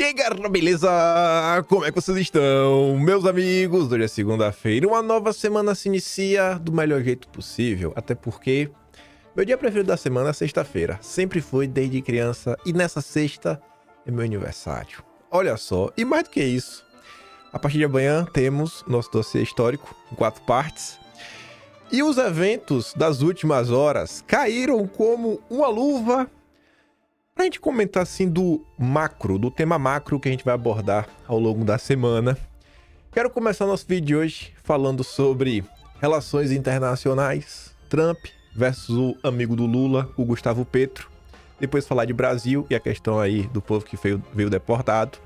E aí galera, beleza? Como é que vocês estão? Meus amigos, hoje é segunda-feira, uma nova semana se inicia do melhor jeito possível, até porque meu dia preferido da semana é sexta-feira, sempre foi desde criança e nessa sexta é meu aniversário. Olha só, e mais do que isso, a partir de amanhã temos nosso dossiê histórico em 4 partes e os eventos das últimas horas caíram como uma luva pra gente comentar assim do tema macro que a gente vai abordar ao longo da semana. Quero começar nosso vídeo de hoje falando sobre relações internacionais, Trump versus o amigo do Lula, o Gustavo Petro. Depois falar de Brasil e a questão aí do povo que veio deportado.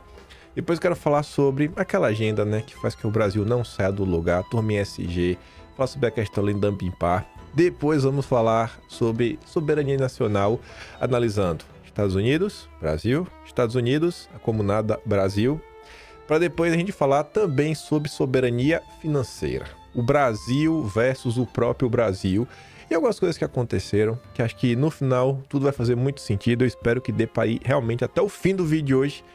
Depois quero falar sobre aquela agenda, né, que faz que o Brasil não saia do lugar, turma ESG, falar sobre a questão do dumping par. Depois vamos falar sobre soberania nacional, analisando Estados Unidos, Brasil, Estados Unidos, acumulada Brasil, para depois a gente falar também sobre soberania financeira, o Brasil versus o próprio Brasil e algumas coisas que aconteceram, que acho que no final tudo vai fazer muito sentido. Eu espero que dê para ir realmente até o fim do vídeo de hoje,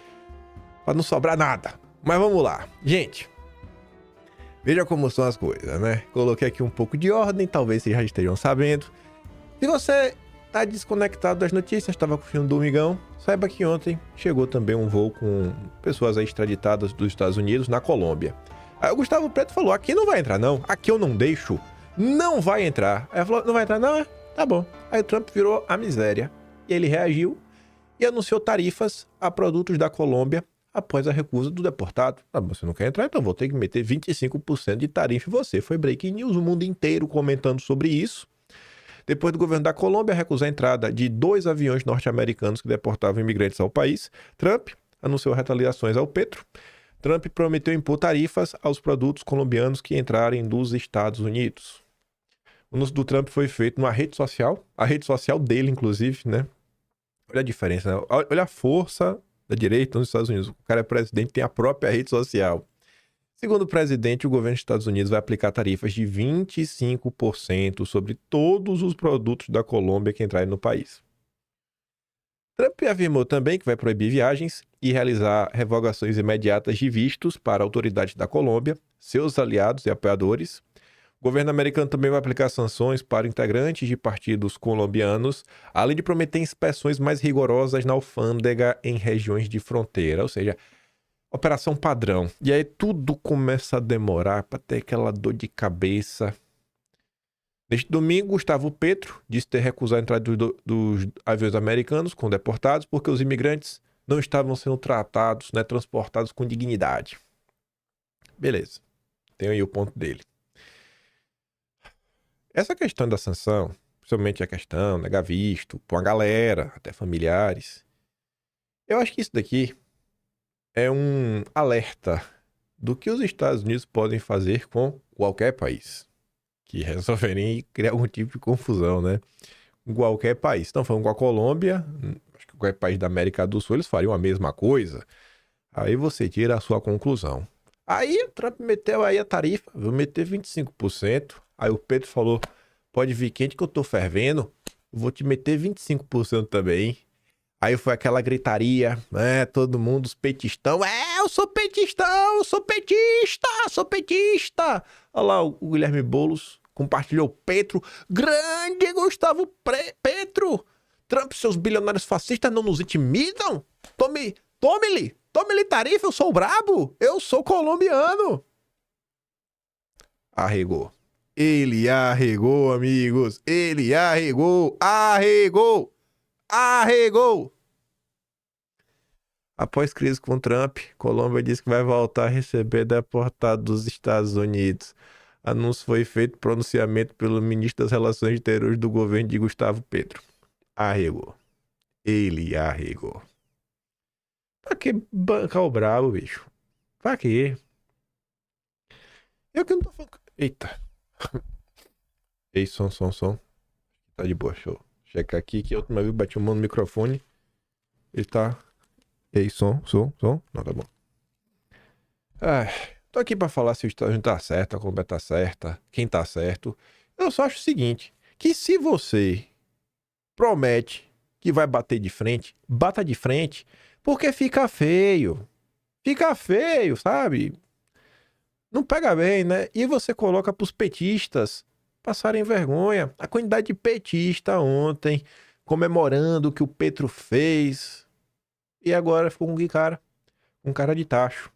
para não sobrar nada. Mas vamos lá, gente. Veja como são as coisas, né? Coloquei aqui um pouco de ordem, talvez vocês já estejam sabendo. Se você tá desconectado das notícias, estava curtindo o domingão, saiba que ontem chegou também um voo com pessoas aí extraditadas dos Estados Unidos na Colômbia. Aí o Gustavo Petro falou, aqui não vai entrar não, aqui eu não deixo, não vai entrar. Aí ela falou, não vai entrar não? Tá bom. Aí o Trump virou a miséria. E ele reagiu e anunciou tarifas a produtos da Colômbia após a recusa do deportado. Ah, você não quer entrar? Então vou ter que meter 25% de tarifa em você. Foi breaking news, o mundo inteiro comentando sobre isso. Depois do governo da Colômbia recusar a entrada de 2 aviões norte-americanos que deportavam imigrantes ao país, Trump anunciou retaliações ao Petro. Trump prometeu impor tarifas aos produtos colombianos que entrarem dos Estados Unidos. O anúncio do Trump foi feito numa rede social, a rede social dele, inclusive, né? Olha a diferença, né? Olha a força da direita nos Estados Unidos. O cara é presidente, tem a própria rede social. Segundo o presidente, o governo dos Estados Unidos vai aplicar tarifas de 25% sobre todos os produtos da Colômbia que entrarem no país. Trump afirmou também que vai proibir viagens e realizar revogações imediatas de vistos para autoridades da Colômbia, seus aliados e apoiadores. O governo americano também vai aplicar sanções para integrantes de partidos colombianos, além de prometer inspeções mais rigorosas na alfândega em regiões de fronteira, ou seja, operação padrão. E aí tudo começa a demorar para ter aquela dor de cabeça. Neste domingo, Gustavo Petro disse ter recusado a entrada dos aviões americanos com deportados porque os imigrantes não estavam sendo tratados, né, transportados com dignidade. Beleza. Tem aí o ponto dele. Essa questão da sanção, principalmente a questão, negar visto, pra uma galera, até familiares, eu acho que isso daqui é um alerta do que os Estados Unidos podem fazer com qualquer país que resolverem criar algum tipo de confusão, né? Com qualquer país. Estão falando com a Colômbia, acho que qualquer país da América do Sul, eles fariam a mesma coisa. Aí você tira a sua conclusão. Aí o Trump meteu aí a tarifa, vou meter 25%. Aí o Pedro falou, pode vir quente que eu tô fervendo, vou te meter 25% também. Aí foi aquela gritaria, né? Todo mundo, os petistão. Eu sou petistão, sou petista, sou petista. Olha lá, o Guilherme Boulos compartilhou Petro. Grande Gustavo Petro. Trump, seus bilionários fascistas não nos intimidam? Tome-lhe tarifa, eu sou brabo. Eu sou colombiano. Arregou. Ele arregou, amigos. Ele arregou. Arregou! Após crise com Trump, Colômbia diz que vai voltar a receber deportados dos Estados Unidos. Anúncio foi feito pronunciamento pelo ministro das Relações Exteriores do governo de Gustavo Petro. Arregou. Ele arregou. Pra que bancar o brabo, bicho? Pra quê? Eu que não tô falando... Eita. Ei, som. Tá de boa, show. Checar aqui que a última vez eu bati mão no microfone. Ele tá... Ei, som. Não, tá bom. Tô aqui pra falar se o Estados Unidos tá certo, a Colômbia tá certa, quem tá certo. Eu só acho o seguinte, que se você promete que vai bater de frente, bata de frente, Porque fica feio. Fica feio, sabe? Não pega bem, né? E você coloca pros petistas passarem vergonha. A quantidade de petista ontem comemorando o que o Petro fez. E agora ficou com que cara? Com cara de tacho.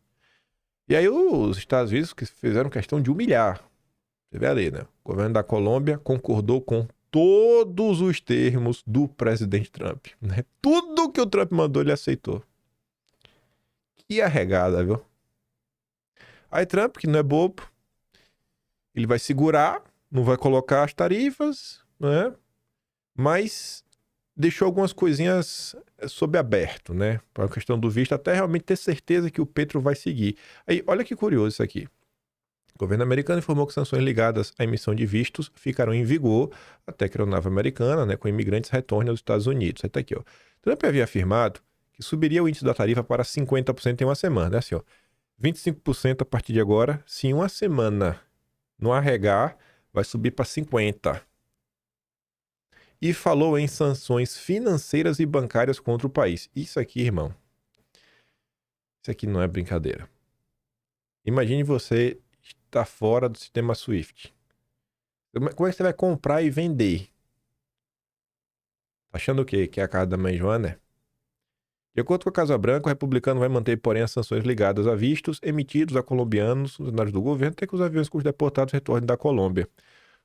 E aí os Estados Unidos que fizeram questão de humilhar. Você vê ali, né? O governo da Colômbia concordou com todos os termos do presidente Trump, né? Tudo que o Trump mandou, ele aceitou. Que arregada, viu? Aí Trump, que não é bobo, ele vai segurar, não vai colocar as tarifas, né? Mas deixou algumas coisinhas sob aberto, né? Para a questão do visto, até realmente ter certeza que o Petro vai seguir. Aí, olha que curioso isso aqui. O governo americano informou que sanções ligadas à emissão de vistos ficarão em vigor até que a aeronave americana, né, com imigrantes, retorne aos Estados Unidos. Aí tá aqui, ó. Trump havia afirmado que subiria o índice da tarifa para 50% em uma semana. É assim, ó. 25% a partir de agora. Se em uma semana não arregar, vai subir para 50%. E falou em sanções financeiras e bancárias contra o país. Isso aqui, irmão. Isso aqui não é brincadeira. Imagine você estar fora do sistema SWIFT. Como é que você vai comprar e vender? Tá achando o quê? Que é a casa da mãe Joana? De acordo com a Casa Branca, o republicano vai manter, porém, as sanções ligadas a vistos emitidos a colombianos, funcionários do governo, até que os aviões com os deportados retornem da Colômbia.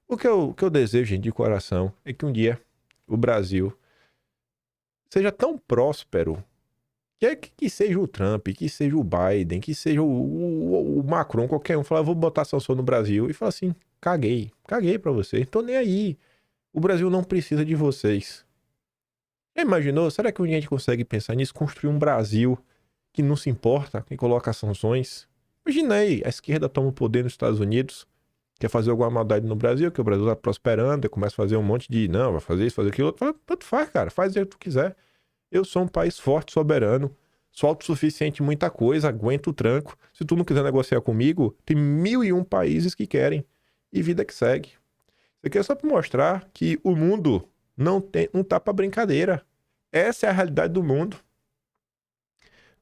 O que eu desejo, gente, de coração, é que um dia o Brasil seja tão próspero que seja o Trump, que seja o Biden, que seja o Macron, qualquer um, falar, vou botar sanção no Brasil e falar assim, caguei pra vocês, tô nem aí. O Brasil não precisa de vocês. Já imaginou? Será que um dia a gente consegue pensar nisso? Construir um Brasil que não se importa, que coloca sanções? Imagina aí, a esquerda toma o poder nos Estados Unidos, quer fazer alguma maldade no Brasil, que o Brasil tá prosperando, e começa a fazer um monte de, não, vai fazer isso, fazer aquilo outro. Fala, tanto faz, cara, faz o que tu quiser. Eu sou um país forte, soberano, sou autossuficiente em muita coisa, aguento o tranco. Se tu não quiser negociar comigo, tem 1001 países que querem. E vida que segue. Isso aqui é só para mostrar que o mundo não tá para brincadeira. Essa é a realidade do mundo.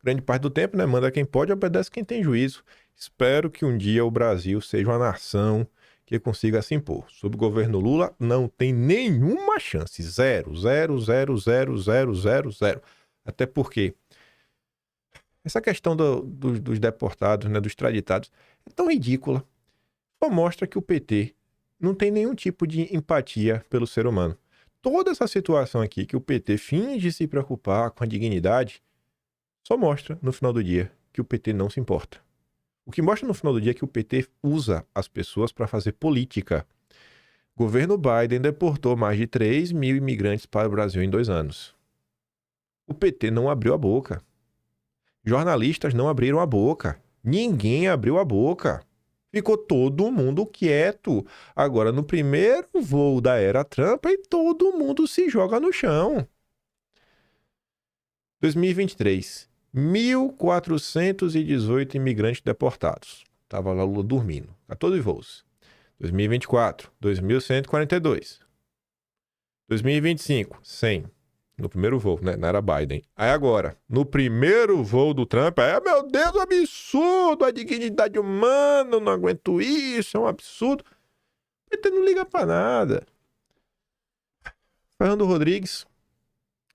Grande parte do tempo, né? Manda quem pode, obedece quem tem juízo. Espero que um dia o Brasil seja uma nação que consiga se impor. Sob o governo Lula, não tem nenhuma chance. Zero, zero, zero, zero, zero, zero, zero. Até porque essa questão dos deportados, né, dos extraditados, é tão ridícula. Só mostra que o PT não tem nenhum tipo de empatia pelo ser humano. Toda essa situação aqui que o PT finge se preocupar com a dignidade, só mostra no final do dia que o PT não se importa. O que mostra no final do dia é que o PT usa as pessoas para fazer política. O governo Biden deportou mais de 3 mil imigrantes para o Brasil em 2 anos. O PT não abriu a boca. Jornalistas não abriram a boca. Ninguém abriu a boca. Ficou todo mundo quieto. Agora, no primeiro voo da era Trump, aí todo mundo se joga no chão. 2023. 1.418 imigrantes deportados. Tava lá Lula dormindo. 14 voos. 2024. 2.142. 2025. 100. No primeiro voo, né? Não era Biden. Aí agora, no primeiro voo do Trump, meu Deus, absurdo, a dignidade humana, não aguento isso, é um absurdo. O PT não liga pra nada. Fernando Rodrigues,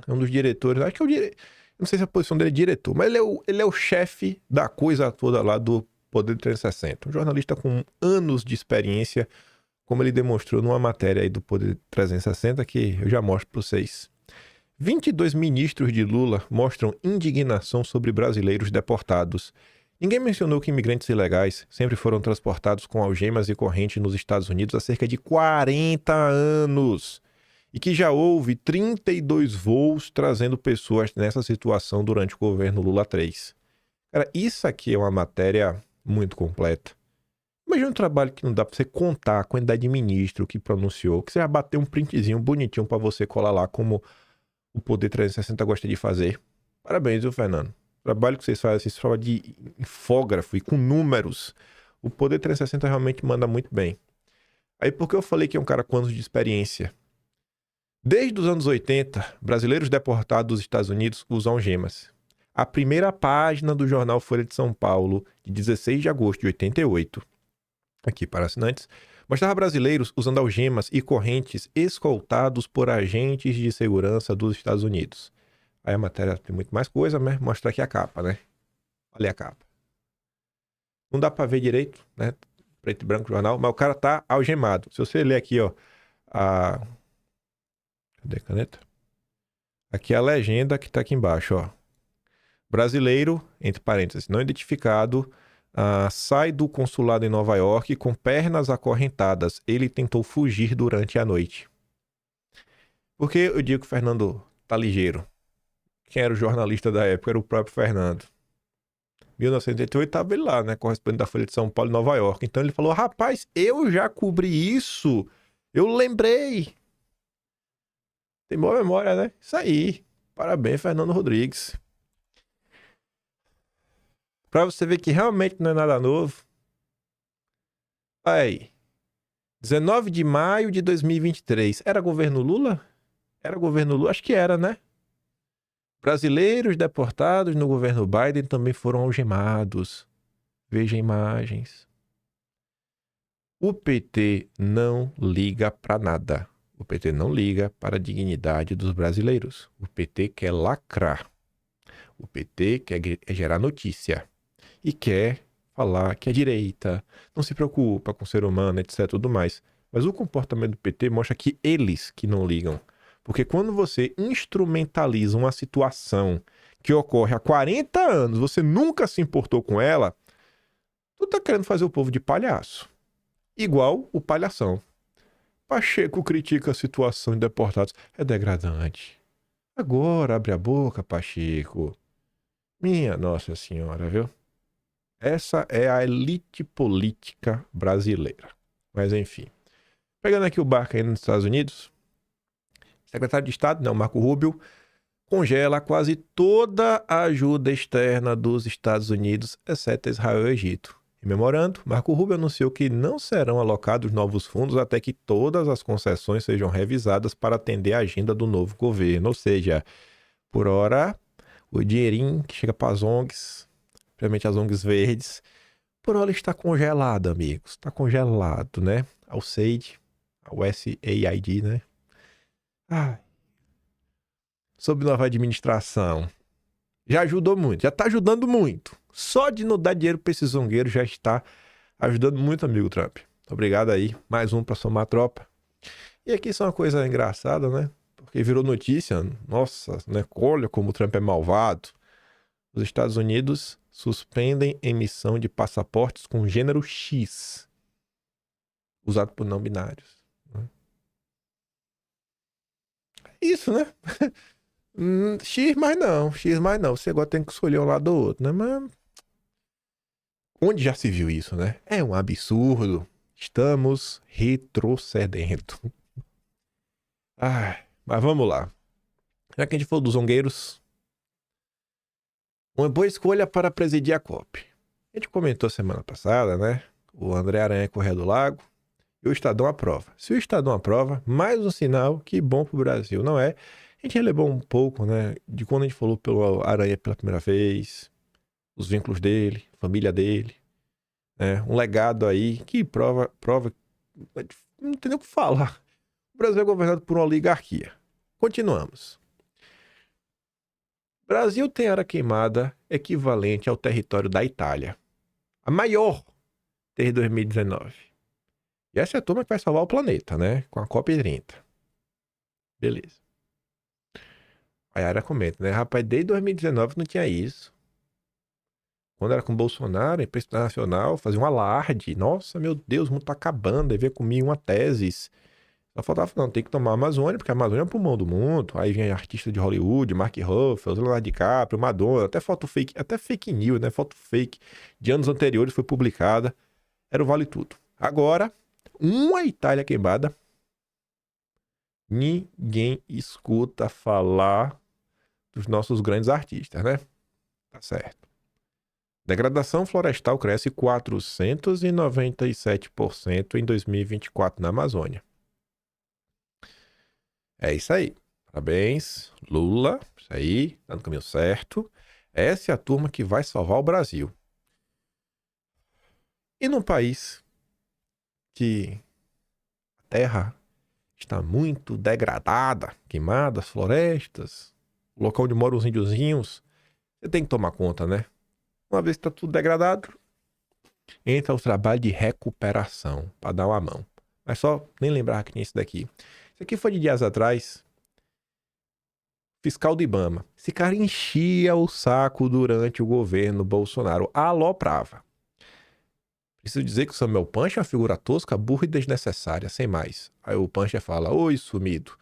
é um dos diretores, acho que é o diretor, não sei se a posição dele é diretor, mas ele é o chefe da coisa toda lá do Poder 360. Um jornalista com anos de experiência, como ele demonstrou numa matéria aí do Poder 360, que eu já mostro pra vocês. 22 ministros de Lula mostram indignação sobre brasileiros deportados. Ninguém mencionou que imigrantes ilegais sempre foram transportados com algemas e correntes nos Estados Unidos há cerca de 40 anos. E que já houve 32 voos trazendo pessoas nessa situação durante o governo Lula 3. Cara, isso aqui é uma matéria muito completa. Imagina um trabalho que não dá pra você contar a quantidade de ministro que pronunciou, que você já bateu um printzinho bonitinho pra você colar lá como o Poder 360 gosta de fazer. Parabéns, viu, Fernando? O trabalho que vocês fazem, vocês falam de infógrafo e com números. O Poder 360 realmente manda muito bem. Aí por que eu falei que é um cara com anos de experiência? Desde os anos 80, brasileiros deportados dos Estados Unidos usam algemas. a primeira página do jornal Folha de São Paulo, de 16 de agosto de 88, aqui para assinantes, mostrava brasileiros usando algemas e correntes escoltados por agentes de segurança dos Estados Unidos. Aí a matéria tem muito mais coisa, né? Mostra aqui a capa, né? Olha a capa. Não dá para ver direito, né? Preto e branco jornal, mas o cara tá algemado. Se você ler aqui, ó, cadê a caneta? Aqui é a legenda que tá aqui embaixo, ó. Brasileiro, entre parênteses, não identificado, sai do consulado em Nova York com pernas acorrentadas. Ele tentou fugir durante a noite. Por que eu digo que o Fernando tá ligeiro? Quem era o jornalista da época era o próprio Fernando. 1988 estava ele lá, né? Correspondente da Folha de São Paulo em Nova York. Então ele falou, rapaz, eu já cobri isso. Eu lembrei. Tem boa memória, né? Isso aí. Parabéns, Fernando Rodrigues. Pra você ver que realmente não é nada novo. Aí. 19 de maio de 2023. Era governo Lula? Era governo Lula? Acho que era, né? Brasileiros deportados no governo Biden também foram algemados. Veja imagens. O PT não liga para nada. O PT não liga para a dignidade dos brasileiros. O PT quer lacrar. O PT quer gerar notícia. E quer falar que a direita não se preocupa com o ser humano, etc. Tudo mais. Mas o comportamento do PT mostra que eles que não ligam. Porque quando você instrumentaliza uma situação que ocorre há 40 anos, você nunca se importou com ela, tu tá querendo fazer o povo de palhaço. Igual o palhação. Pacheco critica a situação de deportados. É degradante. Agora abre a boca, Pacheco. Minha Nossa Senhora, viu? Essa é a elite política brasileira. Mas enfim. Pegando aqui o barco aí nos Estados Unidos, secretário de Estado, né, o Marco Rubio, congela quase toda a ajuda externa dos Estados Unidos, exceto Israel e Egito. Em memorando, Marco Rubio anunciou que não serão alocados novos fundos até que todas as concessões sejam revisadas para atender a agenda do novo governo. Ou seja, por hora, o dinheirinho que chega para as ONGs, principalmente as ONGs verdes, por hora está congelado, amigos. Está congelado, né? Ao SAID, ao SAID, né? Sob nova administração. Já ajudou muito, já tá ajudando muito. Só de não dar dinheiro pra esse zongueiro já está ajudando muito, amigo Trump. Obrigado aí, mais um pra somar a tropa. E aqui só uma coisa engraçada, né? Porque virou notícia, nossa, né? Olha como o Trump é malvado. Os Estados Unidos suspendem emissão de passaportes com gênero X, usado por não binários. Isso, né? X mais não, X mais não. Você agora tem que escolher um lado ou outro, né? Mas onde já se viu isso, né? É um absurdo. Estamos retrocedendo. Mas vamos lá. Já que a gente falou dos zongueiros, uma boa escolha para presidir a COP. A gente comentou semana passada, né? O André Aranha Correia do Lago e o Estadão aprova. Se o Estadão aprova, mais um sinal que bom pro Brasil, não é? A gente relevou um pouco, né, de quando a gente falou pelo Aranha pela primeira vez, os vínculos dele, família dele, né, um legado aí que prova, não tem nem o que falar. O Brasil é governado por uma oligarquia. Continuamos. Brasil tem área queimada equivalente ao território da Itália. A maior desde 2019. E essa é a turma que vai salvar o planeta, né, com a COP30. Beleza. Aí a área comenta, né? Rapaz, desde 2019 não tinha isso. Quando era com o Bolsonaro, a imprensa internacional fazia um alarde. Nossa, meu Deus, o mundo tá acabando. Aí veio comigo uma tese. Só faltava, não, tem que tomar a Amazônia, porque a Amazônia é o pulmão do mundo. Aí vinha artista de Hollywood, Mark Ruffalo, Leonardo DiCaprio, Madonna, até foto fake, até fake news, né? Foto fake de anos anteriores foi publicada. Era o vale tudo. Agora, uma Itália queimada. Ninguém escuta falar dos nossos grandes artistas, né? Tá certo. Degradação florestal cresce 497% em 2024 na Amazônia. É isso aí. Parabéns, Lula. Isso aí, tá no caminho certo. Essa é a turma que vai salvar o Brasil. E num país que a terra está muito degradada, queimada, as florestas, o local onde moram os índiozinhos, você tem que tomar conta, né? Uma vez que está tudo degradado, entra o trabalho de recuperação, para dar uma mão. Mas só nem lembrar que tinha isso daqui. Isso aqui foi de dias atrás. Fiscal do IBAMA. Esse cara enchia o saco durante o governo Bolsonaro. Aloprava. Preciso dizer que o Samuel Pancha é uma figura tosca, burra e desnecessária, sem mais. Aí o Pancha fala: oi, sumido.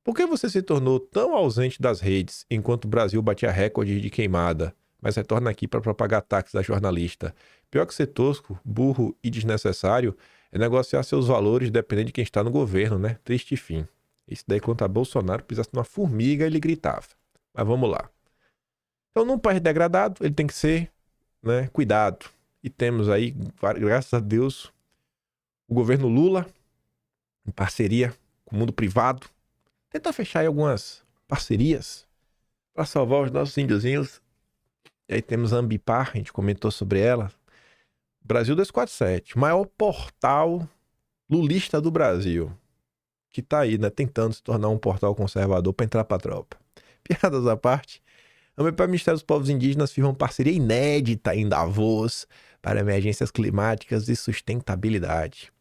Por que você se tornou tão ausente das redes enquanto o Brasil batia recorde de queimada, mas retorna aqui para propagar ataques a jornalista? Pior que ser tosco, burro e desnecessário é negociar seus valores dependendo de quem está no governo, né? Triste fim. Isso daí, contra Bolsonaro, pisasse numa formiga, ele gritava. Mas vamos lá. Então, num país degradado, ele tem que ser, né, cuidado. E temos aí, graças a Deus, o governo Lula, em parceria com o mundo privado, tenta fechar aí algumas parcerias para salvar os nossos índiozinhos. E aí temos a Ambipar, a gente comentou sobre ela. Brasil 247, maior portal lulista do Brasil, que tá aí, né, tentando se tornar um portal conservador para entrar pra tropa. Piadas à parte, a Ambipar e o Ministério dos Povos Indígenas firmam parceria inédita em Davos para emergências climáticas e sustentabilidade.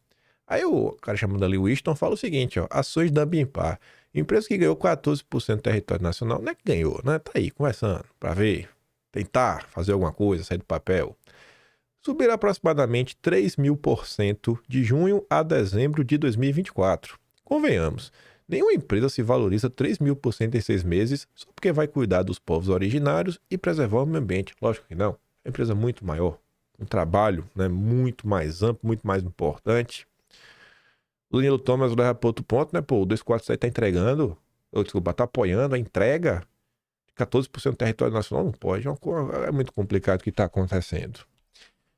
Aí o cara chamado ali Winston fala o seguinte, ó, ações da Ambipar. Empresa que ganhou 14% do território nacional, não é que ganhou, né? Tá aí, conversando, para ver, tentar fazer alguma coisa, sair do papel. Subir aproximadamente 3.000% de junho a dezembro de 2024. Convenhamos, nenhuma empresa se valoriza 3.000% em 6 meses só porque vai cuidar dos povos originários e preservar o meio ambiente. Lógico que não. É uma empresa muito maior, um trabalho, né, muito mais amplo, muito mais importante. O Danilo Thomas leva para outro ponto, né? Pô, o 247 tá entregando, tá apoiando a entrega de 14% do território nacional. Não pode, é muito complicado o que está acontecendo.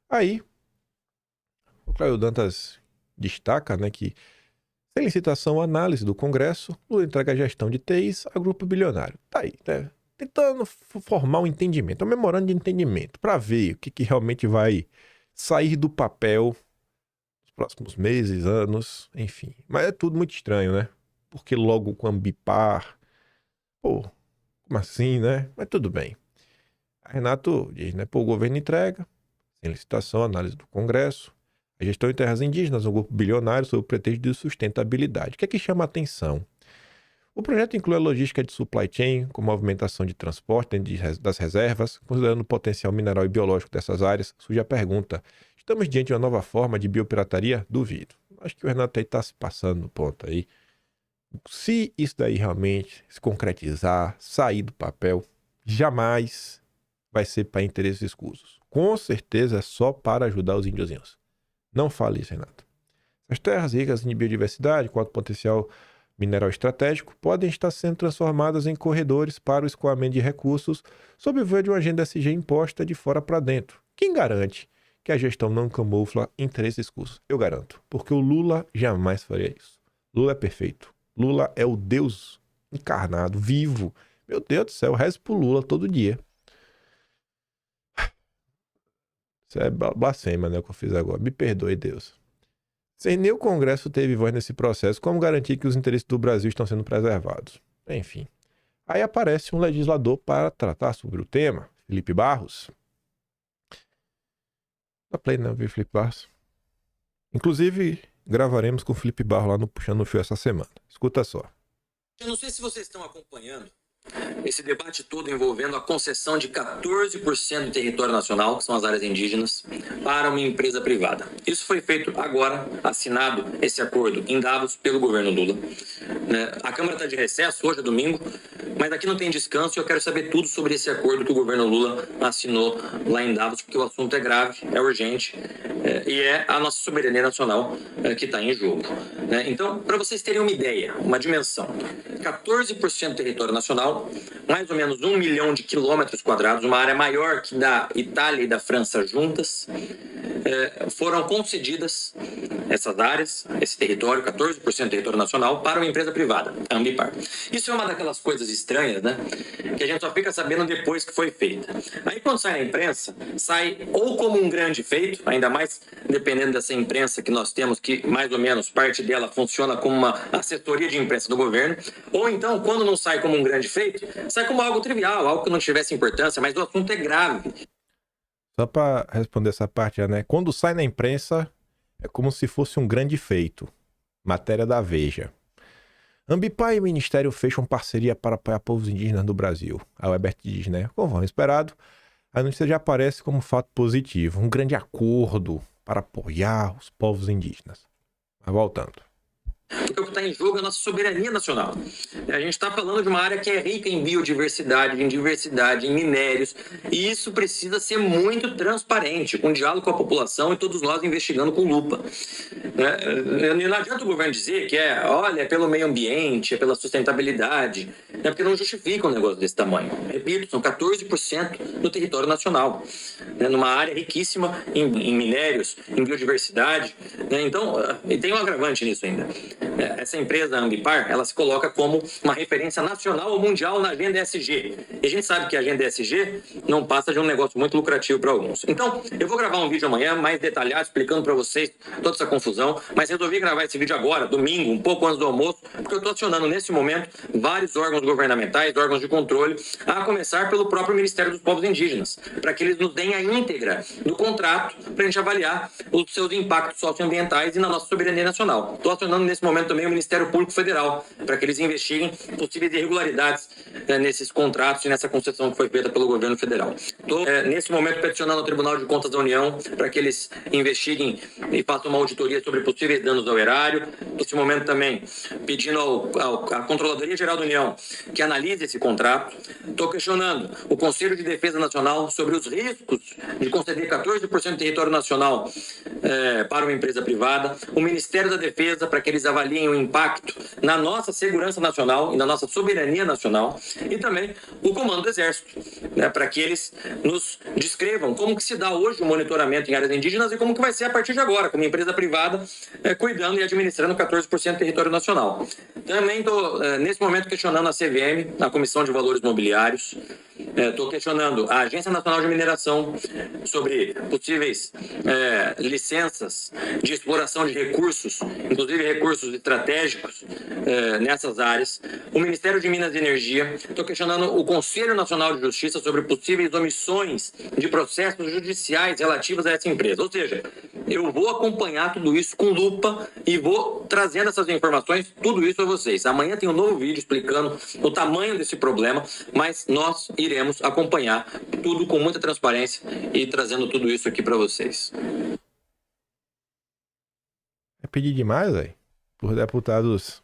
Aí, o Cláudio Dantas destaca, né, que sem licitação ou análise do Congresso, Lula entrega a gestão de TIs a grupo bilionário. Tá aí, né? Tentando formar um entendimento, um memorando de entendimento, para ver o que realmente vai sair do papel nos próximos meses, anos, enfim. Mas é tudo muito estranho, né? Porque logo com a Ambipar, pô, como assim, né? Mas tudo bem. A Renato diz, né? Pô, o governo entrega, sem licitação, análise do Congresso, a gestão em terras indígenas, um grupo bilionário sob o pretexto de sustentabilidade. O que é que chama a atenção? O projeto inclui a logística de supply chain, com movimentação de transporte dentro das reservas, considerando o potencial mineral e biológico dessas áreas. Surge a pergunta: estamos diante de uma nova forma de biopirataria? Duvido. Acho que o Renato aí está se passando no ponto aí. Se isso daí realmente se concretizar, sair do papel, jamais vai ser para interesses escusos. Com certeza é só para ajudar os índiozinhos. Não fale isso, Renato. As terras ricas em biodiversidade, com alto potencial mineral estratégico, podem estar sendo transformadas em corredores para o escoamento de recursos sob o véu de uma agenda SG imposta de fora para dentro. Quem garante que a gestão não camufla interesses escusos? Eu garanto, porque o Lula jamais faria isso. Lula é perfeito. Lula é o Deus encarnado, vivo. Meu Deus do céu, eu rezo pro Lula todo dia. Isso é blasfêmia, né, o que eu fiz agora. Me perdoe, Deus. Sem nem o Congresso teve voz nesse processo, como garantir que os interesses do Brasil estão sendo preservados? Enfim. Aí aparece um legislador para tratar sobre o tema, Felipe Barros. Dá play, né? Viu, Felipe Barros? Inclusive, gravaremos com o Felipe Barros lá no Puxando o Fio essa semana. Escuta só. Eu não sei se vocês estão acompanhando esse debate todo envolvendo a concessão de 14% do território nacional, que são as áreas indígenas, para uma empresa privada. Isso foi feito agora, assinado esse acordo em Davos pelo governo Lula. A Câmara está de recesso, hoje é domingo, mas aqui não tem descanso e eu quero saber tudo sobre esse acordo que o governo Lula assinou lá em Davos, porque o assunto é grave, é urgente e é a nossa soberania nacional que está em jogo. Então, para vocês terem uma ideia, uma dimensão, 14% do território nacional, mais ou menos 1 milhão de quilômetros quadrados, uma área maior que da Itália e da França juntas, foram concedidas essas áreas, esse território, 14% do território nacional, para uma empresa privada, a Ambipar. Isso é uma daquelas coisas estranhas, né? Que a gente só fica sabendo depois que foi feita. Aí quando sai na imprensa, sai ou como um grande feito, ainda mais dependendo dessa imprensa que nós temos, que mais ou menos parte dela funciona como uma assessoria de imprensa do governo, ou então, quando não sai como um grande feito, sai como algo trivial, algo que não tivesse importância, mas o assunto é grave. Só para responder essa parte, né? Quando sai na imprensa, é como se fosse um grande feito. Matéria da Veja. Ambipar e o Ministério fecham parceria para apoiar povos indígenas do Brasil. A Webert diz, né? Conforme esperado, a notícia já aparece como um fato positivo. Um grande acordo para apoiar os povos indígenas. Mas voltando. Porque o que está em jogo é a nossa soberania nacional. A gente está falando de uma área que é rica em biodiversidade, em diversidade, em minérios, e isso precisa ser muito transparente, com diálogo com a população e todos nós investigando com lupa. Não adianta o governo dizer que olha, é pelo meio ambiente, é pela sustentabilidade, porque não justifica um negócio desse tamanho. Repito, são 14% do território nacional, numa área riquíssima em minérios, em biodiversidade. Então, e tem um agravante nisso ainda. Essa empresa Ambipar, ela se coloca como uma referência nacional ou mundial na agenda ESG. E a gente sabe que a agenda ESG não passa de um negócio muito lucrativo para alguns. Então, eu vou gravar um vídeo amanhã mais detalhado, explicando para vocês toda essa confusão, mas resolvi gravar esse vídeo agora, domingo, um pouco antes do almoço, porque eu estou acionando nesse momento vários órgãos governamentais, órgãos de controle, a começar pelo próprio Ministério dos Povos Indígenas, para que eles nos deem a íntegra do contrato para a gente avaliar os seus impactos socioambientais e na nossa soberania nacional. Estou acionando nesse momento também o Ministério Público Federal, para que eles investiguem possíveis irregularidades nesses contratos e nessa concessão que foi feita pelo governo federal. Estou, nesse momento, peticionando ao Tribunal de Contas da União para que eles investiguem e façam uma auditoria sobre possíveis danos ao erário. Nesse momento também pedindo à Controladoria Geral da União que analise esse contrato. Estou questionando o Conselho de Defesa Nacional sobre os riscos de conceder 14% do território nacional para uma empresa privada. O Ministério da Defesa para que eles avaliem o impacto na nossa segurança nacional e na nossa soberania nacional, e também o Comando do Exército, para que eles nos descrevam como que se dá hoje o monitoramento em áreas indígenas e como que vai ser a partir de agora, como empresa privada, cuidando e administrando 14% do território nacional. Também estou, nesse momento, questionando a CVM, a Comissão de Valores Mobiliários, estou questionando a Agência Nacional de Mineração sobre possíveis licenças de exploração de recursos, inclusive recursos estratégicos nessas áreas, o Ministério de Minas e Energia. Estou questionando o Conselho Nacional de Justiça sobre possíveis omissões de processos judiciais relativos a essa empresa. Ou seja, eu vou acompanhar tudo isso com lupa e vou trazendo essas informações, tudo isso a vocês. Amanhã tem um novo vídeo explicando o tamanho desse problema, mas nós iremos acompanhar tudo com muita transparência e trazendo tudo isso aqui para vocês. É pedir demais, velho, por deputados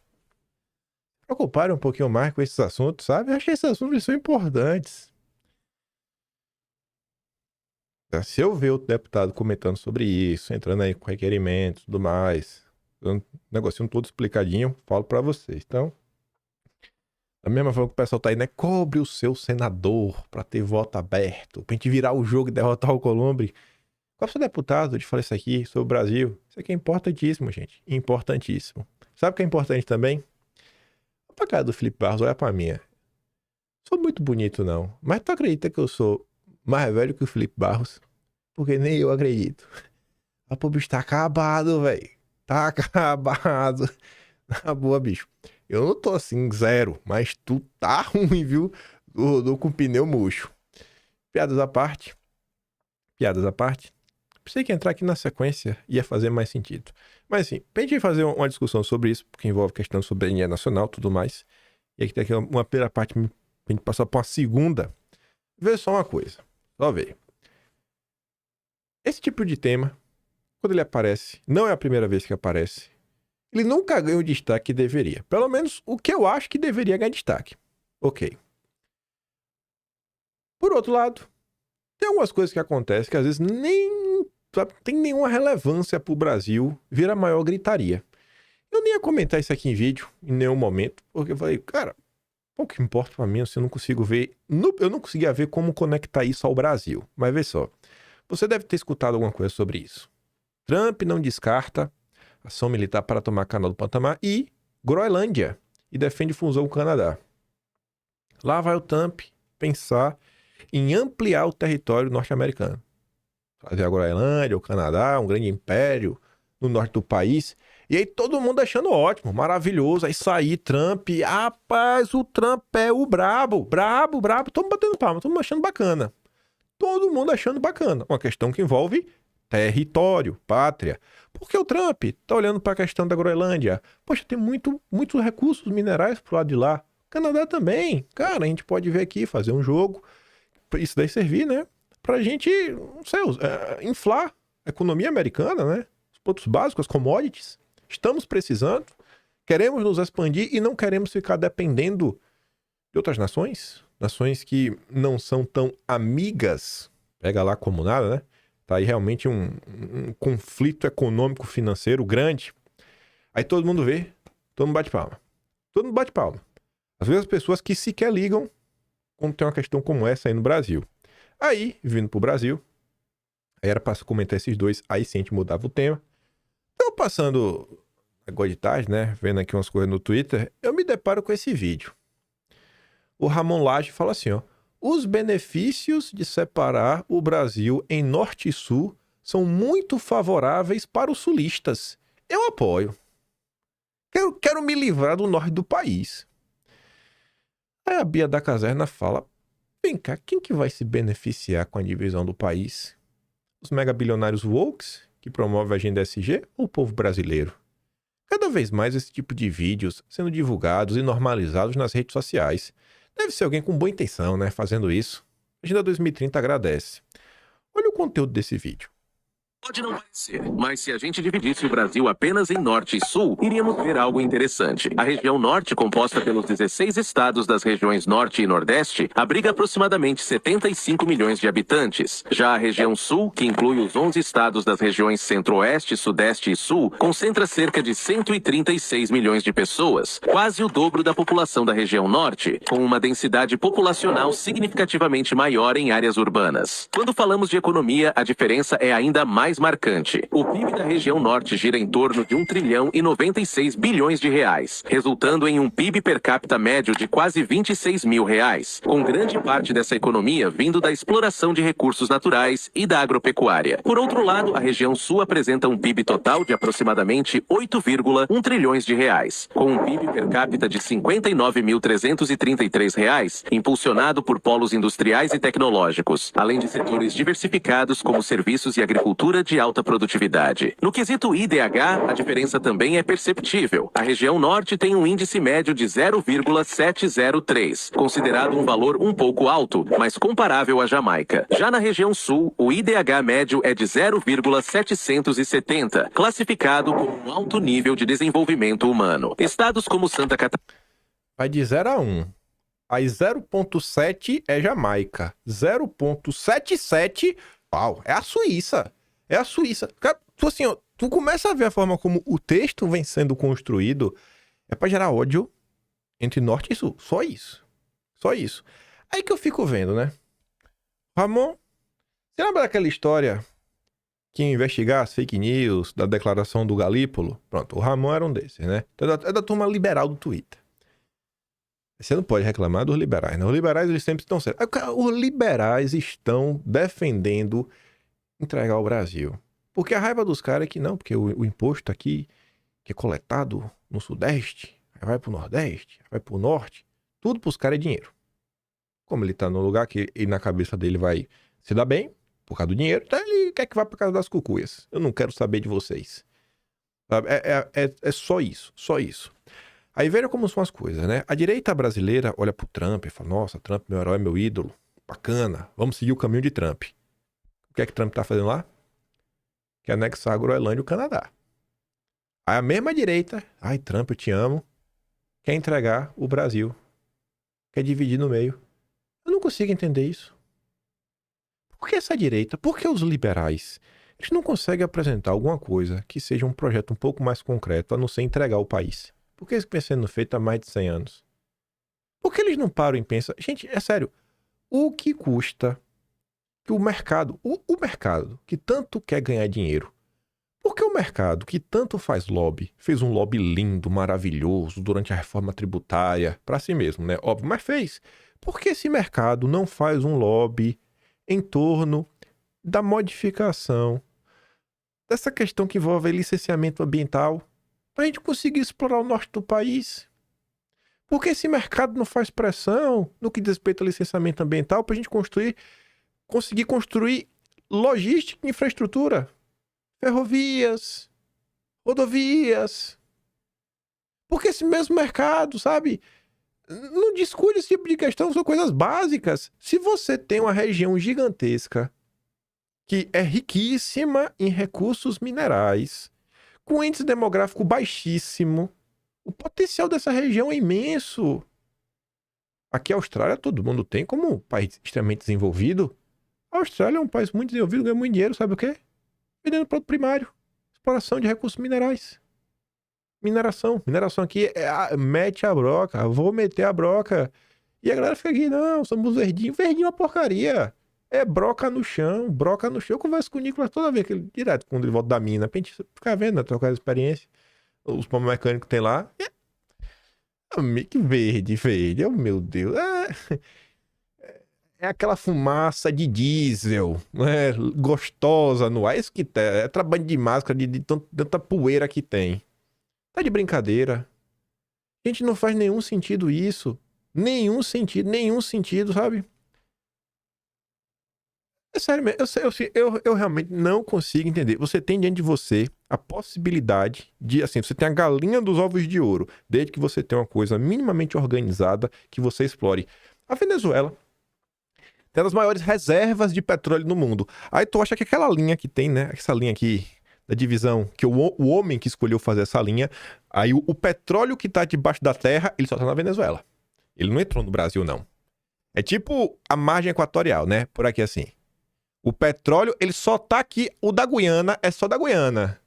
se preocuparem um pouquinho mais com esses assuntos, sabe? Eu acho que esses assuntos são importantes. Se eu ver outro deputado comentando sobre isso, entrando aí com requerimentos e tudo mais, um negocinho todo explicadinho, falo pra vocês. Então, da mesma forma que o pessoal tá aí, né? Cobre o seu senador pra ter voto aberto, pra gente virar o jogo e derrotar o Columbre. Qual é o seu deputado? Eu te falei isso aqui sobre o Brasil. Isso aqui é importantíssimo, gente. Importantíssimo. Sabe o que é importante também? Olha pra cara do Felipe Barros, olha pra minha. Sou muito bonito, não. Mas tu acredita que eu sou mais velho que o Felipe Barros? Porque nem eu acredito. A pô, bicho, tá acabado, velho. Tá acabado. Na boa, bicho. Eu não tô assim, zero. Mas tu tá ruim, viu? Do com pneu murcho. Piadas à parte. Piadas à parte. Pensei que entrar aqui na sequência ia fazer mais sentido. Mas assim, pra gente fazer uma discussão sobre isso, porque envolve questão de soberania nacional e tudo mais. E aqui tem aqui uma primeira parte pra gente passar pra uma segunda. Vê só uma coisa. Só ver. Esse tipo de tema, quando ele aparece, não é a primeira vez que aparece, ele nunca ganha o destaque que deveria. Pelo menos o que eu acho que deveria ganhar destaque. Ok. Por outro lado, tem algumas coisas que acontecem que às vezes nem tem nenhuma relevância pro Brasil, vira maior gritaria. Eu nem ia comentar isso aqui em vídeo, em nenhum momento, porque eu falei, cara, o que importa pra mim, eu não consigo ver, eu não conseguia ver como conectar isso ao Brasil. Mas vê só, Você deve ter escutado alguma coisa sobre isso. Trump não descarta ação militar para tomar Canal do Panamá e Groenlândia e defende fusão com o Canadá. Lá vai o Trump pensar em ampliar o território norte-americano. Fazer a Groenlândia, o Canadá, um grande império no norte do país. E aí todo mundo achando ótimo, maravilhoso. Aí sair Trump, rapaz, o Trump é o brabo, brabo. Estamos batendo palma, estamos achando bacana. Todo mundo achando bacana. Uma questão que envolve território, pátria. Porque o Trump tá olhando para a questão da Groenlândia. Poxa, tem muitos recursos minerais pro lado de lá. Canadá também. Cara, a gente pode ver aqui, fazer um jogo. Isso daí servir, né? Pra gente, não sei, inflar a economia americana, né? Os pontos básicos, as commodities. Estamos precisando. Queremos nos expandir e não queremos ficar dependendo de outras nações. Nações que não são tão amigas. Pega lá como nada, né? Tá aí realmente um conflito econômico financeiro grande. Aí todo mundo vê, todo mundo bate palma. Todo mundo bate palma. Às vezes as pessoas que sequer ligam quando tem uma questão como essa aí no Brasil. Aí, vindo pro Brasil, aí era pra comentar esses dois, aí sim a gente mudava o tema. Eu passando agora de tarde, né, vendo aqui umas coisas no Twitter, eu me deparo com esse vídeo. O Ramon Lage fala assim, ó: os benefícios de separar o Brasil em norte e sul são muito favoráveis para os sulistas. Eu apoio. Quero me livrar do norte do país. Aí a Bia da Caserna fala: vem cá, quem que vai se beneficiar com a divisão do país? Os megabilionários wokes, que promovem a agenda SG, ou o povo brasileiro? Cada vez mais esse tipo de vídeos sendo divulgados e normalizados nas redes sociais. Deve ser alguém com boa intenção, né, fazendo isso. A Agenda 2030 agradece. Olha o conteúdo desse vídeo. Pode não parecer, mas se a gente dividisse o Brasil apenas em norte e sul, iríamos ver algo interessante. A região norte, composta pelos 16 estados das regiões norte e nordeste, abriga aproximadamente 75 milhões de habitantes. Já a região sul, que inclui os 11 estados das regiões centro-oeste, sudeste e sul, concentra cerca de 136 milhões de pessoas, quase o dobro da população da região norte, com uma densidade populacional significativamente maior em áreas urbanas. Quando falamos de economia, a diferença é ainda mais marcante. O PIB da região norte gira em torno de 1 trilhão e 96 bilhões de reais, resultando em um PIB per capita médio de quase 26 mil reais, com grande parte dessa economia vindo da exploração de recursos naturais e da agropecuária. Por outro lado, a região sul apresenta um PIB total de aproximadamente 8,1 trilhões de reais, com um PIB per capita de 59.333 reais, impulsionado por polos industriais e tecnológicos, além de setores diversificados como serviços e agricultura de alta produtividade. No quesito IDH, a diferença também é perceptível. A região norte tem um índice médio de 0,703, considerado um valor um pouco alto, mas comparável à Jamaica. Já na região sul, o IDH médio é de 0,770, classificado como um alto nível de desenvolvimento humano. Estados como Santa Catarina... Vai de 0 a 1. Aí 0,7 é Jamaica. 0,77, pau, é a Suíça. É a Suíça. Cara, tu, assim, ó, tu começa a ver a forma como o texto vem sendo construído, é pra gerar ódio entre norte e sul. Só isso. Só isso. Aí que eu fico vendo, né? Ramon, você lembra daquela história que ia investigar as fake news da declaração do Galípolo? Pronto, o Ramon era um desses, né? É da turma liberal do Twitter. Você não pode reclamar dos liberais, né? Os liberais, eles sempre estão certos. Os liberais estão defendendo entregar o Brasil. Porque a raiva dos caras é que não, porque o imposto aqui, que é coletado no Sudeste, vai pro Nordeste, vai pro Norte, tudo pros caras é dinheiro. Como ele tá no lugar que ele, na cabeça dele vai se dar bem, por causa do dinheiro, então ele quer que vá pra casa das cucuias. Eu não quero saber de vocês. Sabe? É só isso, só isso. Aí veja como são as coisas, né? A direita brasileira olha pro Trump e fala: nossa, Trump, meu herói, meu ídolo, bacana, vamos seguir o caminho de Trump. O que é que Trump tá fazendo lá? Que é anexar a Groenlândia e o Canadá. Aí a mesma direita, ai Trump, eu te amo, quer entregar o Brasil, quer dividir no meio. Eu não consigo entender isso. Por que essa direita? Por que os liberais? Eles não conseguem apresentar alguma coisa que seja um projeto um pouco mais concreto, a não ser entregar o país. Por que isso vem sendo feito há mais de 100 anos? Por que eles não param e pensam? Gente, é sério, o que custa que o mercado que tanto quer ganhar dinheiro, por que o mercado que tanto faz lobby, fez um lobby lindo, maravilhoso durante a reforma tributária, para si mesmo, né? Óbvio, mas fez. Por que esse mercado não faz um lobby em torno da modificação dessa questão que envolve licenciamento ambiental para a gente conseguir explorar o norte do país? Por que esse mercado não faz pressão no que diz respeito ao licenciamento ambiental para a gente conseguir construir logística e infraestrutura? Ferrovias, rodovias. Porque esse mesmo mercado, sabe, não discute esse tipo de questão, são coisas básicas. Se você tem uma região gigantesca que é riquíssima em recursos minerais, com índice demográfico baixíssimo, o potencial dessa região é imenso. Aqui a Austrália todo mundo tem como um país extremamente desenvolvido. A Austrália é um país muito desenvolvido, ganha muito dinheiro, sabe o quê? Vendendo produto primário. Exploração de recursos minerais. Mineração aqui mete a broca, vou meter a broca. E a galera fica aqui, não, somos verdinho. Verdinho é uma porcaria. É broca no chão. Eu converso com o Nicolas toda vez, direto quando ele volta da mina, pra gente ficar vendo, né, trocar experiência. Os pneus mecânicos que tem lá. Que verde, oh meu Deus. É aquela fumaça de diesel, né? Gostosa no ar. Isso que tá, é trabalho de máscara, de tanta poeira que tem. Tá de brincadeira. Gente, não faz nenhum sentido isso. Nenhum sentido, sabe? É sério mesmo, eu realmente não consigo entender. Você tem diante de você a possibilidade de, assim, você tem a galinha dos ovos de ouro, desde que você tenha uma coisa minimamente organizada que você explore. A Venezuela tem uma das maiores reservas de petróleo no mundo. Aí tu acha que aquela linha que tem, né, essa linha aqui da divisão, que o homem que escolheu fazer essa linha, aí o petróleo que tá debaixo da terra, ele só tá na Venezuela. Ele não entrou no Brasil, não. É tipo a margem equatorial, né, por aqui assim. O petróleo, ele só tá aqui. O da Guiana é só da Guiana.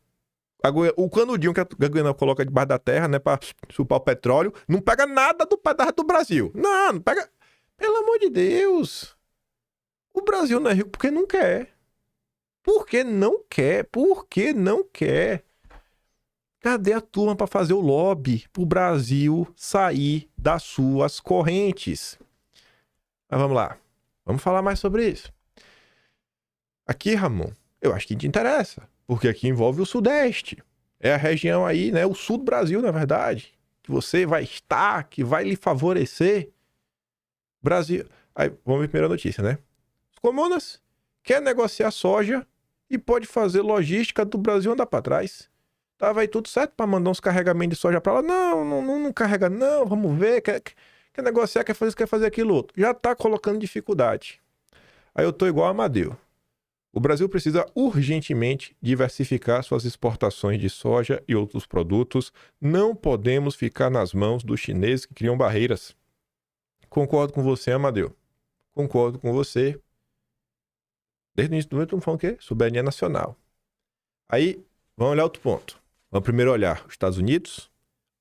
O canudinho que a Guiana coloca debaixo da terra, né, pra chupar o petróleo, não pega nada do pedaço do Brasil. Não pega. Pelo amor de Deus. O Brasil não é rico porque não quer. Por que não quer? Cadê a turma pra fazer o lobby pro Brasil sair das suas correntes? Mas vamos lá. Vamos falar mais sobre isso. Aqui, Ramon, eu acho que te interessa, porque aqui envolve o Sudeste. É a região aí, né, o sul do Brasil, na verdade, que você vai estar, que vai lhe favorecer. Brasil. Aí, vamos ver a primeira notícia, né? Os comunas quer negociar soja e pode fazer logística do Brasil andar para trás. Tá, vai tudo certo para mandar uns carregamentos de soja para lá. Não carrega não, vamos ver, quer negociar, quer fazer isso, quer fazer aquilo outro. Já tá colocando dificuldade. Aí eu tô igual a Amadeu. O Brasil precisa urgentemente diversificar suas exportações de soja e outros produtos. Não podemos ficar nas mãos dos chineses que criam barreiras. Concordo com você, Amadeu. Concordo com você. Desde o início do ano, estamos falando o quê? Soberania nacional. Aí, vamos olhar outro ponto. Vamos primeiro olhar os Estados Unidos,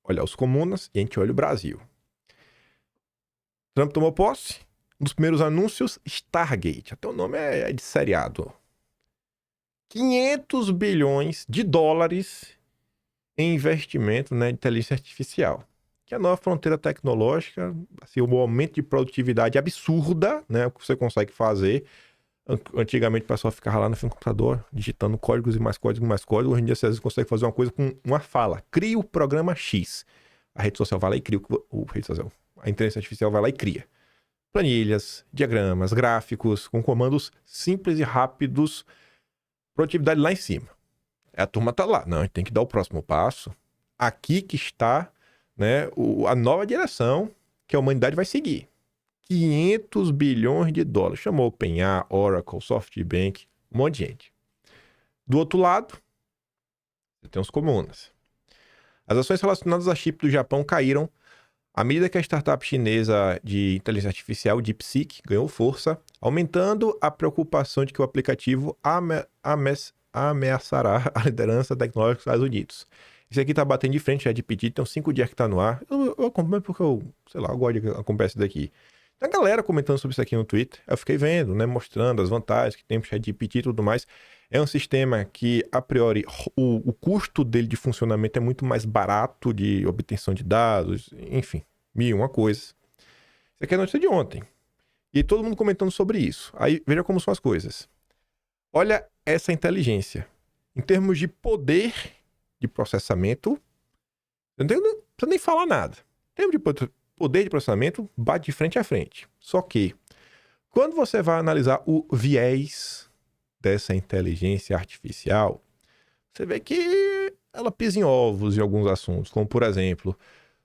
olhar os comunas e a gente olha o Brasil. Trump tomou posse. Um dos primeiros anúncios, Stargate. Até o nome é de seriado. 500 bilhões de dólares em investimento, né, de inteligência artificial. Que é a nova fronteira tecnológica, assim, um aumento de produtividade absurda, né, o que você consegue fazer. Antigamente o pessoal ficava lá no fim do computador, digitando códigos e mais códigos e mais códigos. Hoje em dia você às vezes consegue fazer uma coisa com uma fala. Cria o programa X. A rede social vai lá e cria a inteligência artificial vai lá e cria planilhas, diagramas, gráficos, com comandos simples e rápidos. Produtividade lá em cima. A turma tá lá. Não, a gente tem que dar o próximo passo. Aqui que está, né, a nova direção que a humanidade vai seguir. 500 bilhões de dólares. Chamou OpenAI, Oracle, SoftBank, um monte de gente. Do outro lado, você tem os comunas. As ações relacionadas a chip do Japão caíram à medida que a startup chinesa de inteligência artificial, DeepSeek, ganhou força, aumentando a preocupação de que o aplicativo ameaçará a liderança tecnológica dos Estados Unidos. Esse aqui tá batendo de frente, já de pedir, tem uns 5 dias que tá no ar. Eu acompanho porque eu gosto de acompanhar isso daqui. A galera comentando sobre isso aqui no Twitter, eu fiquei vendo, né, mostrando as vantagens que tem o ChatGPT e tudo mais. É um sistema que, a priori, o custo dele de funcionamento é muito mais barato de obtenção de dados, enfim, mil e uma coisas. Isso aqui é a notícia de ontem. E todo mundo comentando sobre isso. Aí, veja como são as coisas. Olha essa inteligência. Em termos de poder de processamento, não precisa nem falar nada. Em termos de poder de processamento, bate de frente a frente. Só que, quando você vai analisar o viés dessa inteligência artificial, você vê que ela pisa em ovos em alguns assuntos, como, por exemplo,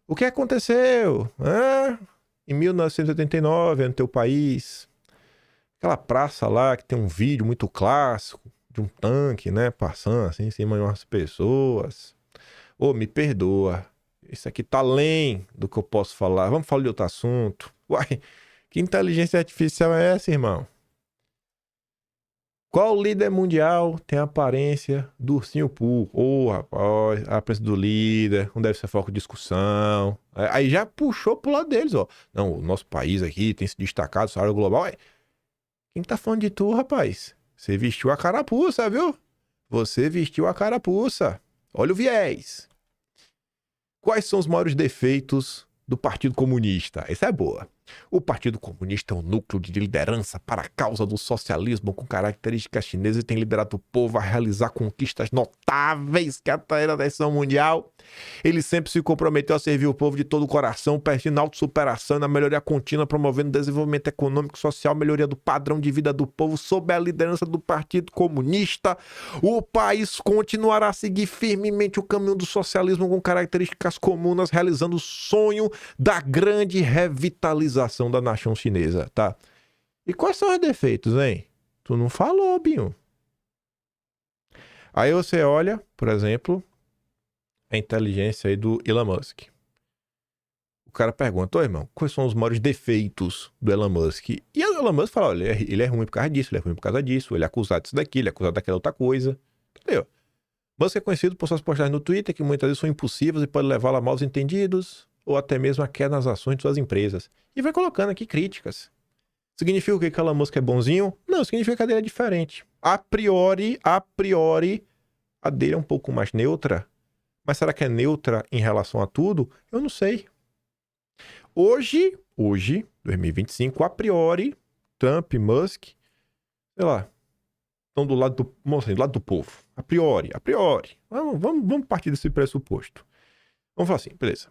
o que aconteceu em 1989 no teu país? Aquela praça lá que tem um vídeo muito clássico de um tanque, né, passando assim em cima de umas pessoas. Ô, me perdoa. Isso aqui tá além do que eu posso falar. Vamos falar de outro assunto. Uai, que inteligência artificial é essa, irmão? Qual líder mundial tem a aparência do ursinho Pooh? Rapaz, a aparência do líder, não deve ser foco de discussão. Aí já puxou pro lado deles, ó. Não, o nosso país aqui tem se destacado, salário global. Quem tá falando de tu, rapaz? Você vestiu a carapuça, viu? Você vestiu a carapuça. Olha o viés. Quais são os maiores defeitos do Partido Comunista? Essa é boa. O Partido Comunista é um núcleo de liderança para a causa do socialismo com características chinesas e tem liderado o povo a realizar conquistas notáveis que atraíram a atenção mundial. Ele sempre se comprometeu a servir o povo de todo o coração, perseguindo a autossuperação e na melhoria contínua, promovendo o desenvolvimento econômico e social, melhoria do padrão de vida do povo sob a liderança do Partido Comunista. O país continuará a seguir firmemente o caminho do socialismo com características comunas, realizando o sonho da grande revitalização da nação chinesa, tá? E quais são os defeitos, hein? Tu não falou, Binho. Aí você olha, por exemplo, a inteligência aí do Elon Musk. O cara pergunta, ô irmão, quais são os maiores defeitos do Elon Musk? E o Elon Musk fala, olha, ele é ruim por causa disso, ele é ruim por causa disso, ele é acusado disso daqui, ele é acusado daquela outra coisa. Entendeu? Musk é conhecido por suas postagens no Twitter, que muitas vezes são impossíveis e podem levá-lo a maus entendidos, ou até mesmo a queda nas ações de suas empresas. E vai colocando aqui críticas. Significa que Elon Musk é bonzinho? Não, significa que a dele é diferente. A priori, a dele é um pouco mais neutra. Mas será que é neutra em relação a tudo? Eu não sei. Hoje, 2025, a priori, Trump e Musk, sei lá, estão do lado do povo. A priori. Vamos partir desse pressuposto. Vamos falar assim, beleza.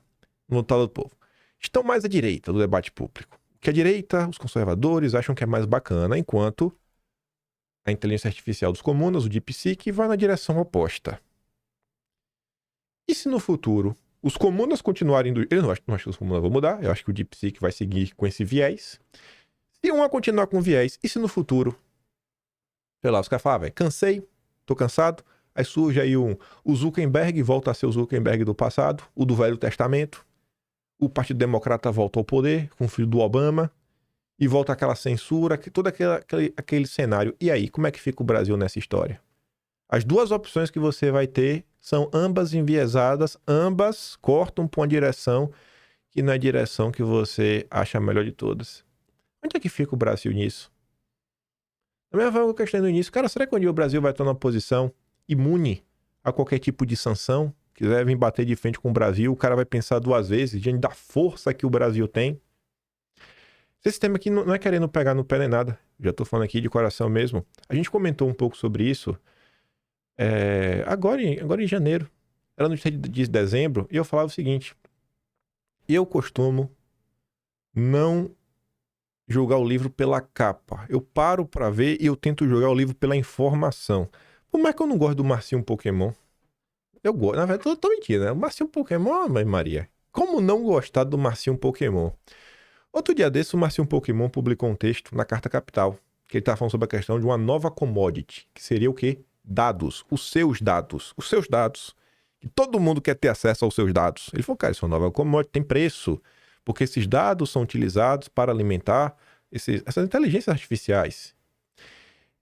No lado do povo. Estão mais à direita do debate público. Que a direita, os conservadores, acham que é mais bacana, enquanto a inteligência artificial dos comunas, o DeepSeek, vai na direção oposta. E se no futuro os comunas continuarem... Eu não acho que os comunas vão mudar, eu acho que o DeepSeek vai seguir com esse viés. Se um a continuar com viés, e se no futuro, sei lá, os caras falam, cansei, tô cansado, aí surge aí o Zuckerberg, volta a ser o Zuckerberg do passado, o do Velho Testamento, o Partido Democrata volta ao poder, com o filho do Obama, e volta aquela censura, todo aquele cenário. E aí, como é que fica o Brasil nessa história? As duas opções que você vai ter são ambas enviesadas, ambas cortam para uma direção que não é a direção que você acha a melhor de todas. Onde é que fica o Brasil nisso? Da mesma forma que eu questionei no início, cara, será que um dia o Brasil vai estar numa posição imune a qualquer tipo de sanção? Quiser vir bater de frente com o Brasil, o cara vai pensar duas vezes diante da força que o Brasil tem. Esse tema aqui não é querendo pegar no pé nem nada. Já tô falando aqui de coração mesmo. A gente comentou um pouco sobre isso agora em janeiro. Era no dia de dezembro. E eu falava o seguinte. Eu costumo não julgar o livro pela capa. Eu paro pra ver e eu tento julgar o livro pela informação. Por mais que eu não gosto do Marcinho Pokémon. Eu gosto, na verdade, eu tô mentindo, né? O Marcinho Pokémon, Mãe Maria. Como não gostar do Marcinho Pokémon? Outro dia desse, o Marcinho Pokémon publicou um texto na Carta Capital, que ele tava falando sobre a questão de uma nova commodity, que seria o quê? Dados. Os seus dados. Os seus dados. E todo mundo quer ter acesso aos seus dados. Ele falou, cara, isso é uma nova commodity, tem preço, porque esses dados são utilizados para alimentar essas inteligências artificiais.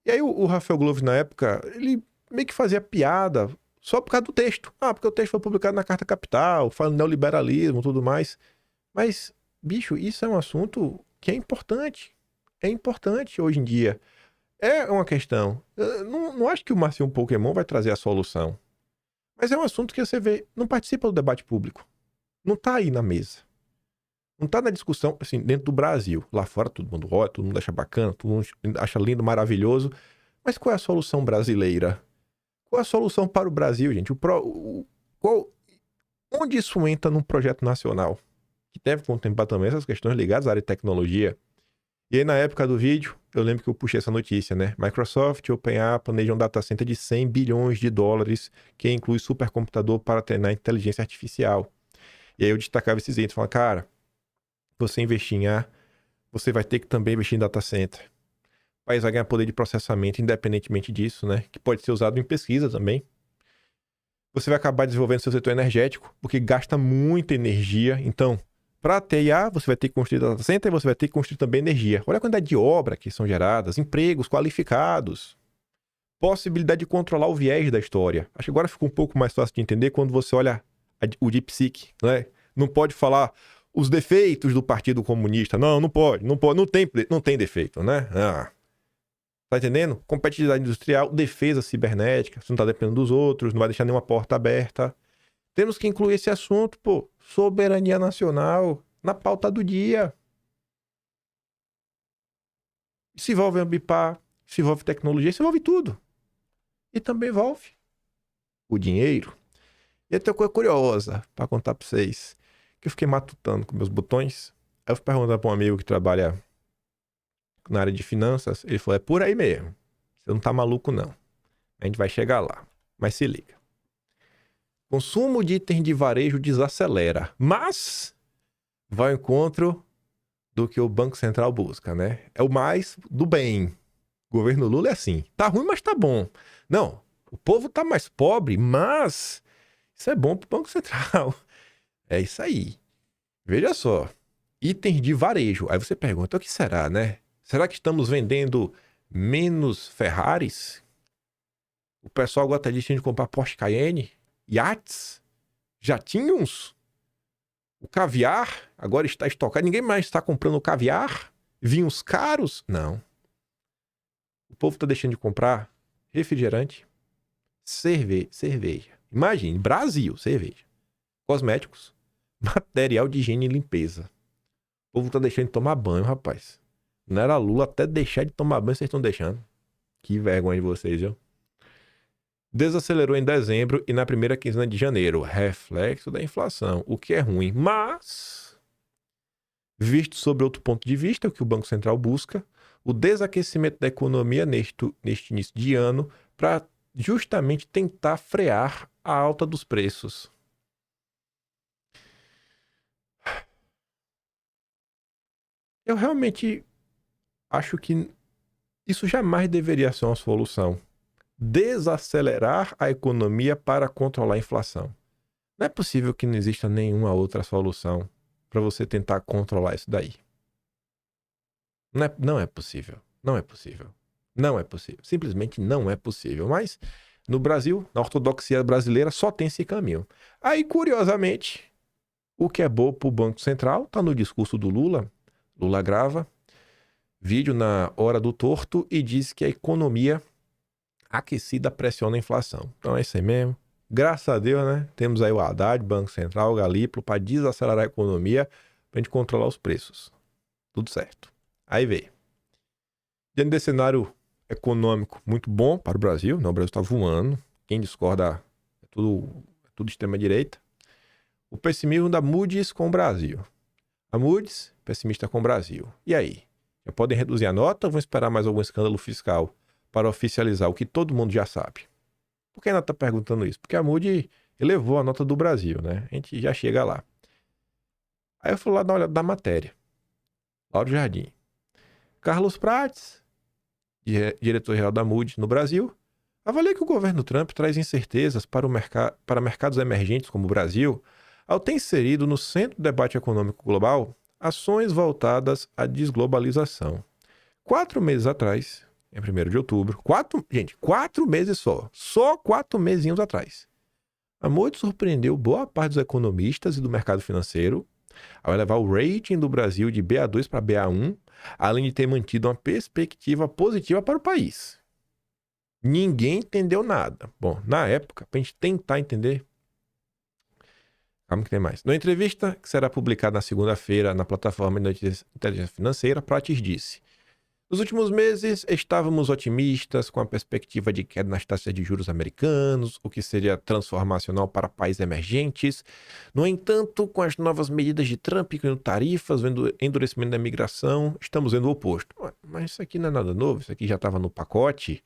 E aí o Rafael Glove, na época, ele meio que fazia piada só por causa do texto. Porque o texto foi publicado na Carta Capital, falando neoliberalismo e tudo mais. Mas, bicho, isso é um assunto que é importante. É importante hoje em dia. É uma questão. Eu não acho que o Marcinho Pokémon vai trazer a solução. Mas é um assunto que você vê, não participa do debate público. Não tá aí na mesa. Não tá na discussão, assim, dentro do Brasil. Lá fora todo mundo olha, todo mundo acha bacana, todo mundo acha lindo, maravilhoso. Mas qual é a solução brasileira? Qual é a solução para o Brasil, gente? Onde isso entra num projeto nacional? Que deve contemplar também essas questões ligadas à área de tecnologia. E aí, na época do vídeo, eu lembro que eu puxei essa notícia, né? Microsoft e OpenAI planejam um data center de 100 bilhões de dólares, que inclui supercomputador para treinar inteligência artificial. E aí eu destacava esses itens, falava, cara, você investir em A, você vai ter que também investir em data center. O país vai ganhar poder de processamento independentemente disso, né? Que pode ser usado em pesquisa também. Você vai acabar desenvolvendo seu setor energético, porque gasta muita energia. Então, para ter IA, você vai ter que construir data center e você vai ter que construir também energia. Olha a quantidade de obra que são geradas, empregos qualificados, possibilidade de controlar o viés da história. Acho que agora fica um pouco mais fácil de entender quando você olha o DeepSeek, né? Não pode falar os defeitos do Partido Comunista. Não pode, não tem defeito, né? Tá entendendo? Competitividade industrial, defesa cibernética, você não tá dependendo dos outros, não vai deixar nenhuma porta aberta. Temos que incluir esse assunto, pô, soberania nacional, na pauta do dia. Se envolve Ambipar, se envolve tecnologia, se envolve tudo. E também envolve o dinheiro. E eu tenho uma coisa curiosa pra contar pra vocês, que eu fiquei matutando com meus botões. Aí eu fui perguntar pra um amigo que trabalha na área de finanças, ele falou, é por aí mesmo. Você não tá maluco, não. A gente vai chegar lá. Mas se liga. Consumo de itens de varejo desacelera, mas vai ao encontro do que o Banco Central busca, né? É o mais do bem. O governo Lula é assim. Tá ruim, mas tá bom. Não, o povo tá mais pobre, mas isso é bom pro Banco Central. É isso aí. Veja só. Itens de varejo. Aí você pergunta, o que será, né? Será que estamos vendendo menos Ferraris? O pessoal gosta de comprar Porsche Cayenne? Iates? Jatinhos? O caviar agora está estocado. Ninguém mais está comprando caviar? Vinhos caros? Não. O povo está deixando de comprar refrigerante, cerveja. Imagine, Brasil, cerveja. Cosméticos, material de higiene e limpeza. O povo está deixando de tomar banho, rapaz. Não era Lula até deixar de tomar banho, vocês estão deixando. Que vergonha de vocês, viu? Desacelerou em dezembro e na primeira quinzena de janeiro. Reflexo da inflação, o que é ruim. Mas, visto sobre outro ponto de vista, o que o Banco Central busca, o desaquecimento da economia neste início de ano para justamente tentar frear a alta dos preços. Eu realmente acho que isso jamais deveria ser uma solução. Desacelerar a economia para controlar a inflação. Não é possível que não exista nenhuma outra solução para você tentar controlar isso daí. Não é possível. Não é possível. Não é possível. Simplesmente não é possível. Mas no Brasil, na ortodoxia brasileira, só tem esse caminho. Aí, curiosamente, o que é bom para o Banco Central está no discurso do Lula. Lula grava vídeo na hora do torto e diz que a economia aquecida pressiona a inflação. Então é isso aí mesmo. Graças a Deus, né? Temos aí o Haddad, Banco Central, o Galípolo, para desacelerar a economia, para a gente controlar os preços. Tudo certo. Aí veio. Diante desse cenário econômico muito bom para o Brasil, né? O Brasil está voando. Quem discorda é tudo extrema-direita. O pessimismo da Moody's com o Brasil. A Moody's, pessimista com o Brasil. E aí? Já podem reduzir a nota ou vão esperar mais algum escândalo fiscal para oficializar o que todo mundo já sabe? Por que ela está perguntando isso? Porque a Moody's elevou a nota do Brasil, né? A gente já chega lá. Aí eu fui lá dar uma olhada da matéria. Lauro Jardim. Carlos Prates, diretor-geral da Moody's no Brasil, avalia que o governo Trump traz incertezas para mercados emergentes como o Brasil, ao ter inserido no centro do debate econômico global ações voltadas à desglobalização. 4 meses atrás, em 1º de outubro, 4 meses só 4 mesinhos atrás, a Moody's surpreendeu boa parte dos economistas e do mercado financeiro ao elevar o rating do Brasil de BA2 para BA1, além de ter mantido uma perspectiva positiva para o país. Ninguém entendeu nada. Bom, na época, para a gente tentar entender... Calma que tem mais. Na entrevista, que será publicada na segunda-feira na plataforma de inteligência financeira, Prates disse: nos últimos meses, estávamos otimistas com a perspectiva de queda nas taxas de juros americanos, o que seria transformacional para países emergentes. No entanto, com as novas medidas de Trump, com tarifas, vendo endurecimento da imigração, estamos vendo o oposto. Mas isso aqui não é nada novo, isso aqui já estava no pacote.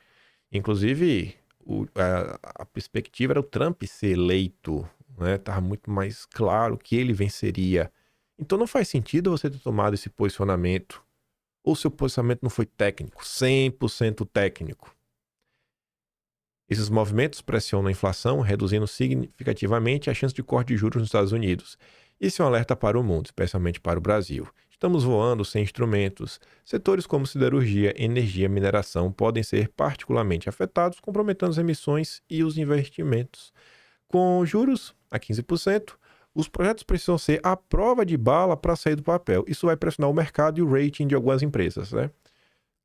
Inclusive, a perspectiva era o Trump ser eleito, né? Estava muito mais claro que ele venceria. Então não faz sentido você ter tomado esse posicionamento. Ou seu posicionamento não foi técnico, 100% técnico. Esses movimentos pressionam a inflação, reduzindo significativamente a chance de corte de juros nos Estados Unidos. Isso é um alerta para o mundo, especialmente para o Brasil. Estamos voando sem instrumentos. Setores como siderurgia, energia e mineração podem ser particularmente afetados, comprometendo as emissões e os investimentos. Com juros a 15%, os projetos precisam ser à prova de bala para sair do papel. Isso vai pressionar o mercado e o rating de algumas empresas, né?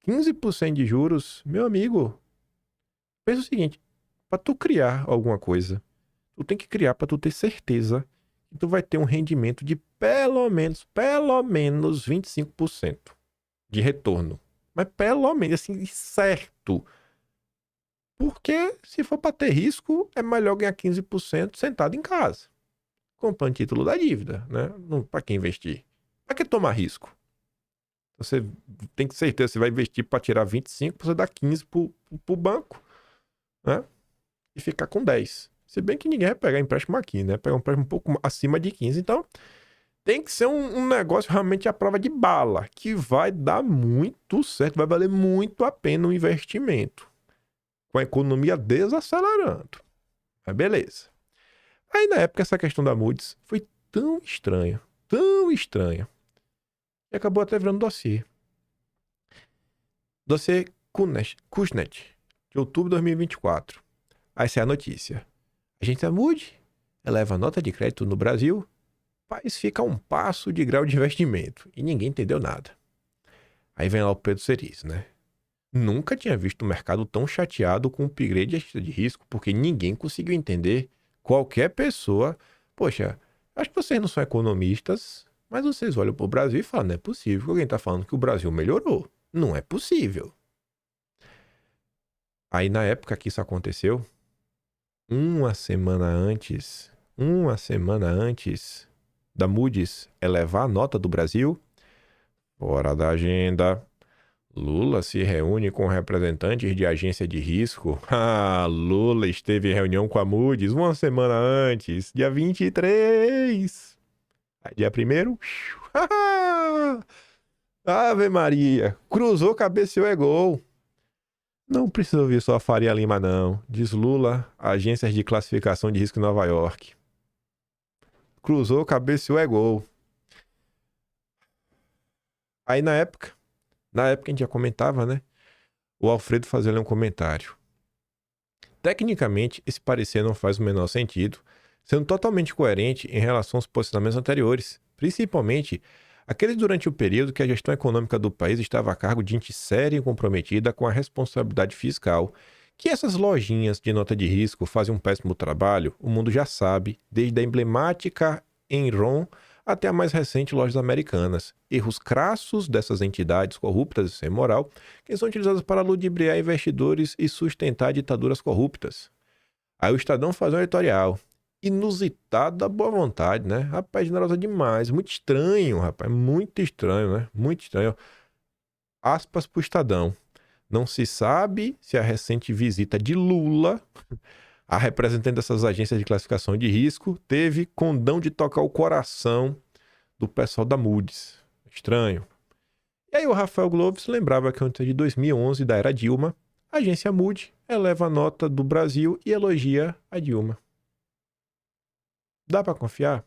15% de juros, meu amigo, pensa o seguinte, para tu criar alguma coisa, tu tem que criar para tu ter certeza que tu vai ter um rendimento de pelo menos 25% de retorno. Mas pelo menos, assim, certo. Porque se for para ter risco, é melhor ganhar 15% sentado em casa, comprando título da dívida, né? Para que investir? Para que tomar risco? Você tem que ter certeza, você vai investir para tirar 25%, você dá 15% para o banco, né? E ficar com 10%. Se bem que ninguém vai pegar empréstimo aqui, né? Pegar um empréstimo um pouco acima de 15%. Então, tem que ser um negócio realmente à prova de bala, que vai dar muito certo, vai valer muito a pena o investimento. Com a economia desacelerando. Mas beleza. Aí, na época, essa questão da Moody's foi tão estranha, e acabou até virando dossiê. Dossiê Kuznets, de outubro de 2024. Aí essa é a notícia. A agência Moody's eleva a nota de crédito no Brasil, o país fica a um passo de grau de investimento, e ninguém entendeu nada. Aí vem lá o Pedro Cerise, né? Nunca tinha visto o mercado tão chateado com o upgrade de agência de risco, porque ninguém conseguiu entender. Qualquer pessoa, poxa, acho que vocês não são economistas, mas vocês olham para o Brasil e falam, não é possível que alguém está falando que o Brasil melhorou. Não é possível. Aí na época que isso aconteceu, uma semana antes da Moody's elevar a nota do Brasil, fora da agenda, Lula se reúne com representantes de agência de risco. Lula esteve em reunião com a Moody's uma semana antes, dia 23. Aí, dia 1º, Ave Maria, cruzou, cabeceou, é gol. Não precisa ouvir só a Faria Lima, não. Diz Lula, agências de classificação de risco em Nova York. Cruzou, cabeceou, é gol. Aí na época a gente já comentava, né? O Alfredo fazia ali um comentário. Tecnicamente, esse parecer não faz o menor sentido, sendo totalmente coerente em relação aos posicionamentos anteriores, principalmente aqueles durante o período que a gestão econômica do país estava a cargo de gente séria e comprometida com a responsabilidade fiscal. Que essas lojinhas de nota de risco fazem um péssimo trabalho, o mundo já sabe, desde a emblemática Enron até a mais recente Lojas Americanas. Erros crassos dessas entidades corruptas e sem moral, que são utilizadas para ludibriar investidores e sustentar ditaduras corruptas. Aí o Estadão faz um editorial. Inusitada boa vontade, né? Rapaz, generosa demais. Muito estranho, rapaz. Muito estranho, né? Muito estranho. Aspas pro Estadão. Não se sabe se a recente visita de Lula, a representante dessas agências de classificação de risco, teve condão de tocar o coração do pessoal da Moody's. Estranho. E aí o Rafael Gloves lembrava que antes de 2011, da era Dilma, a agência Moody's eleva a nota do Brasil e elogia a Dilma. Dá para confiar?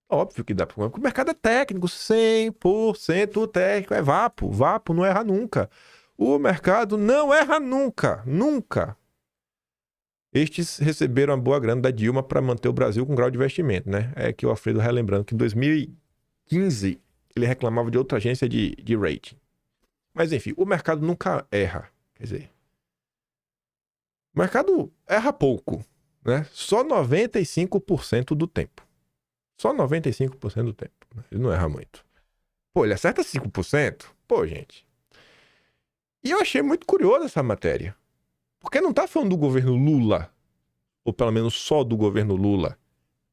Óbvio que dá para confiar, porque o mercado é técnico, 100% técnico, é vapo. Vapo não erra nunca. O mercado não erra nunca. Estes receberam a boa grana da Dilma para manter o Brasil com grau de investimento, né? É que o Alfredo relembrando que em 2015 ele reclamava de outra agência de rating. Mas enfim, o mercado nunca erra. Quer dizer, o mercado erra pouco, né? Só 95% do tempo. Só 95% do tempo. Né? Ele não erra muito. Pô, ele acerta 5%? Pô, gente. E eu achei muito curioso essa matéria. Porque não tá falando do governo Lula, ou pelo menos só do governo Lula,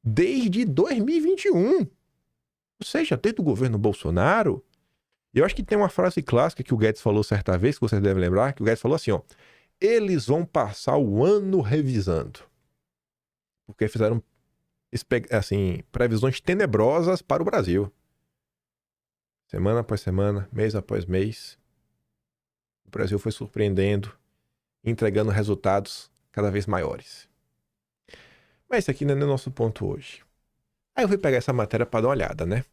desde 2021. Ou seja, desde o governo Bolsonaro. E eu acho que tem uma frase clássica que o Guedes falou certa vez, que vocês devem lembrar, que o Guedes falou assim, ó. Eles vão passar o ano revisando. Porque fizeram, assim, previsões tenebrosas para o Brasil. Semana após semana, mês após mês. O Brasil foi surpreendendo, entregando resultados cada vez maiores. Mas esse aqui não é o nosso ponto hoje. Aí eu fui pegar essa matéria para dar uma olhada, né?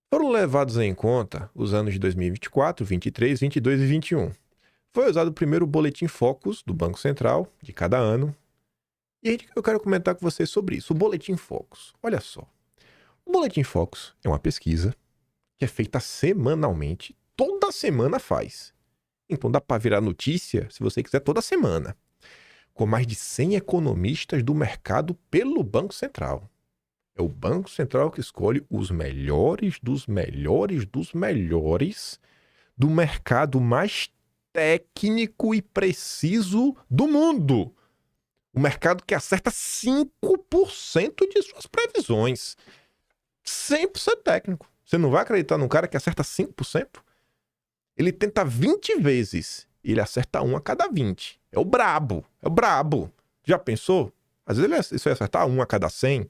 Foram levados em conta os anos de 2024, 2023, 2022 e 2021. Foi usado o primeiro boletim Focus do Banco Central de cada ano. E eu quero comentar com vocês sobre isso. O boletim Focus. Olha só. O boletim Focus é uma pesquisa que é feita semanalmente. Toda semana faz. Então dá para virar notícia, se você quiser, toda semana. Com mais de 100 economistas do mercado pelo Banco Central. É o Banco Central que escolhe os melhores dos melhores dos melhores do mercado mais técnico e preciso do mundo. O mercado que acerta 5% de suas previsões. 100% técnico. Você não vai acreditar num cara que acerta 5%? Ele tenta 20 vezes e ele acerta 1 a cada 20. É o brabo. É o brabo. Já pensou? Às vezes ele vai acertar 1 a cada 100.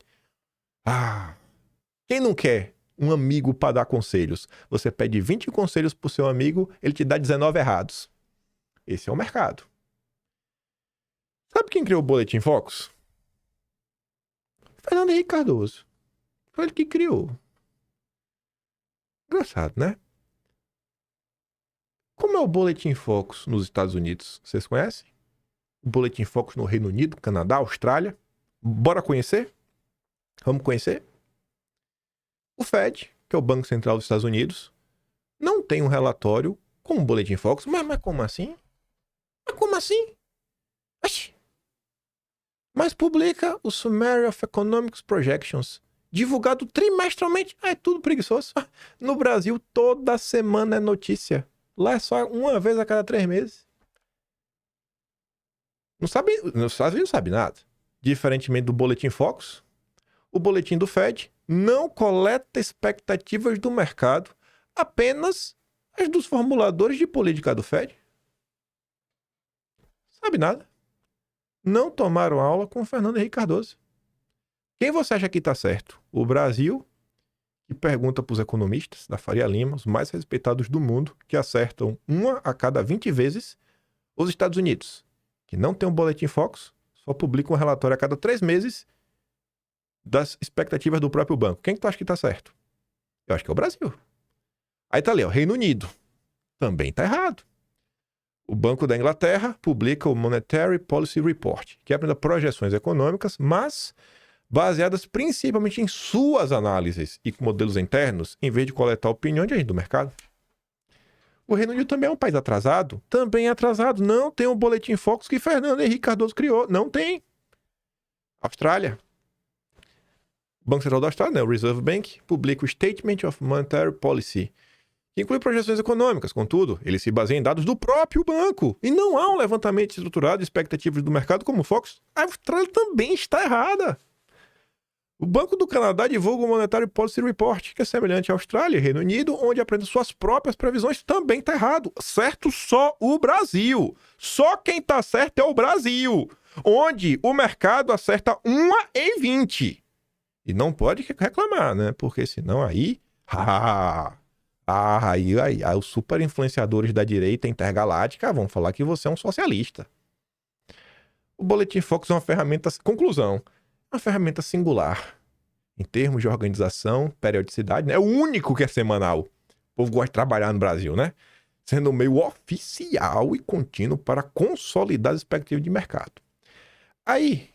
Ah, quem não quer um amigo para dar conselhos? Você pede 20 conselhos pro seu amigo, ele te dá 19 errados. Esse é o mercado. Sabe quem criou o Boletim Focus? Fernando Henrique Cardoso. Foi ele que criou. Engraçado, né? Como é o Boletim Focus nos Estados Unidos? Vocês conhecem? O Boletim Focus no Reino Unido, Canadá, Austrália. Bora conhecer? Vamos conhecer? O Fed, que é o Banco Central dos Estados Unidos, não tem um relatório com o Boletim Focus. Mas como assim? Mas como assim? Oxi. Mas publica o Summary of Economic Projections, divulgado trimestralmente. Ah, é tudo preguiçoso. No Brasil, toda semana é notícia. Lá é só uma vez a cada 3 meses. Não sabe, nos Estados Unidos não sabe nada. Diferentemente do Boletim Focus, o boletim do Fed não coleta expectativas do mercado, apenas as dos formuladores de política do Fed. Sabe nada. Não tomaram aula com o Fernando Henrique Cardoso. Quem você acha que está certo? O Brasil, que pergunta para os economistas da Faria Lima, os mais respeitados do mundo, que acertam 1 a cada 20 vezes, os Estados Unidos, que não tem um boletim Focus, só publica um relatório a cada 3 meses das expectativas do próprio banco. Quem que tu acha que tá certo? Eu acho que é o Brasil. Aí tá ali, ó, Reino Unido. Também tá errado. O Banco da Inglaterra publica o Monetary Policy Report, que apresenta projeções econômicas, mas baseadas principalmente em suas análises e com modelos internos, em vez de coletar opinião de agente do mercado. O Reino Unido também é um país atrasado? Também é atrasado. Não tem um boletim Focus que Fernando Henrique Cardoso criou. Não tem. Austrália. O Banco Central da Austrália, né, o Reserve Bank, publica o Statement of Monetary Policy, que inclui projeções econômicas. Contudo, ele se baseia em dados do próprio banco. E não há um levantamento estruturado de expectativas do mercado como o Focus. A Austrália também está errada. O Banco do Canadá divulga o Monetary Policy Report, que é semelhante à Austrália e Reino Unido, onde apresenta suas próprias previsões. Também está errado. Certo só o Brasil. Só quem está certo é o Brasil, onde o mercado acerta 1 em 20. E não pode reclamar, né? Porque senão aí os super influenciadores da direita intergaláctica vão falar que você é um socialista. O Boletim Focus é uma ferramenta... Conclusão. Uma ferramenta singular. Em termos de organização, periodicidade, né? É o único que é semanal. O povo gosta de trabalhar no Brasil, né? Sendo um meio oficial e contínuo para consolidar as expectativas de mercado. Aí,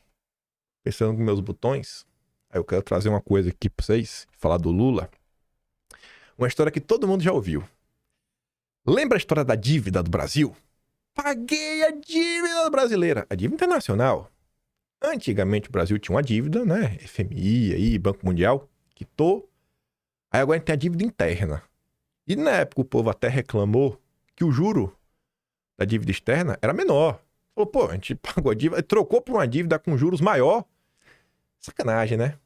pensando nos meus botões, aí eu quero trazer uma coisa aqui pra vocês, falar do Lula. Uma história que todo mundo já ouviu. Lembra a história da dívida do Brasil? Paguei a dívida brasileira, a dívida internacional. Antigamente o Brasil tinha uma dívida, né? FMI, aí, Banco Mundial, quitou. Aí agora a gente tem a dívida interna. E na época o povo até reclamou que o juro da dívida externa era menor. Falou, pô, a gente pagou a dívida, trocou por uma dívida com juros maior. Sacanagem, né?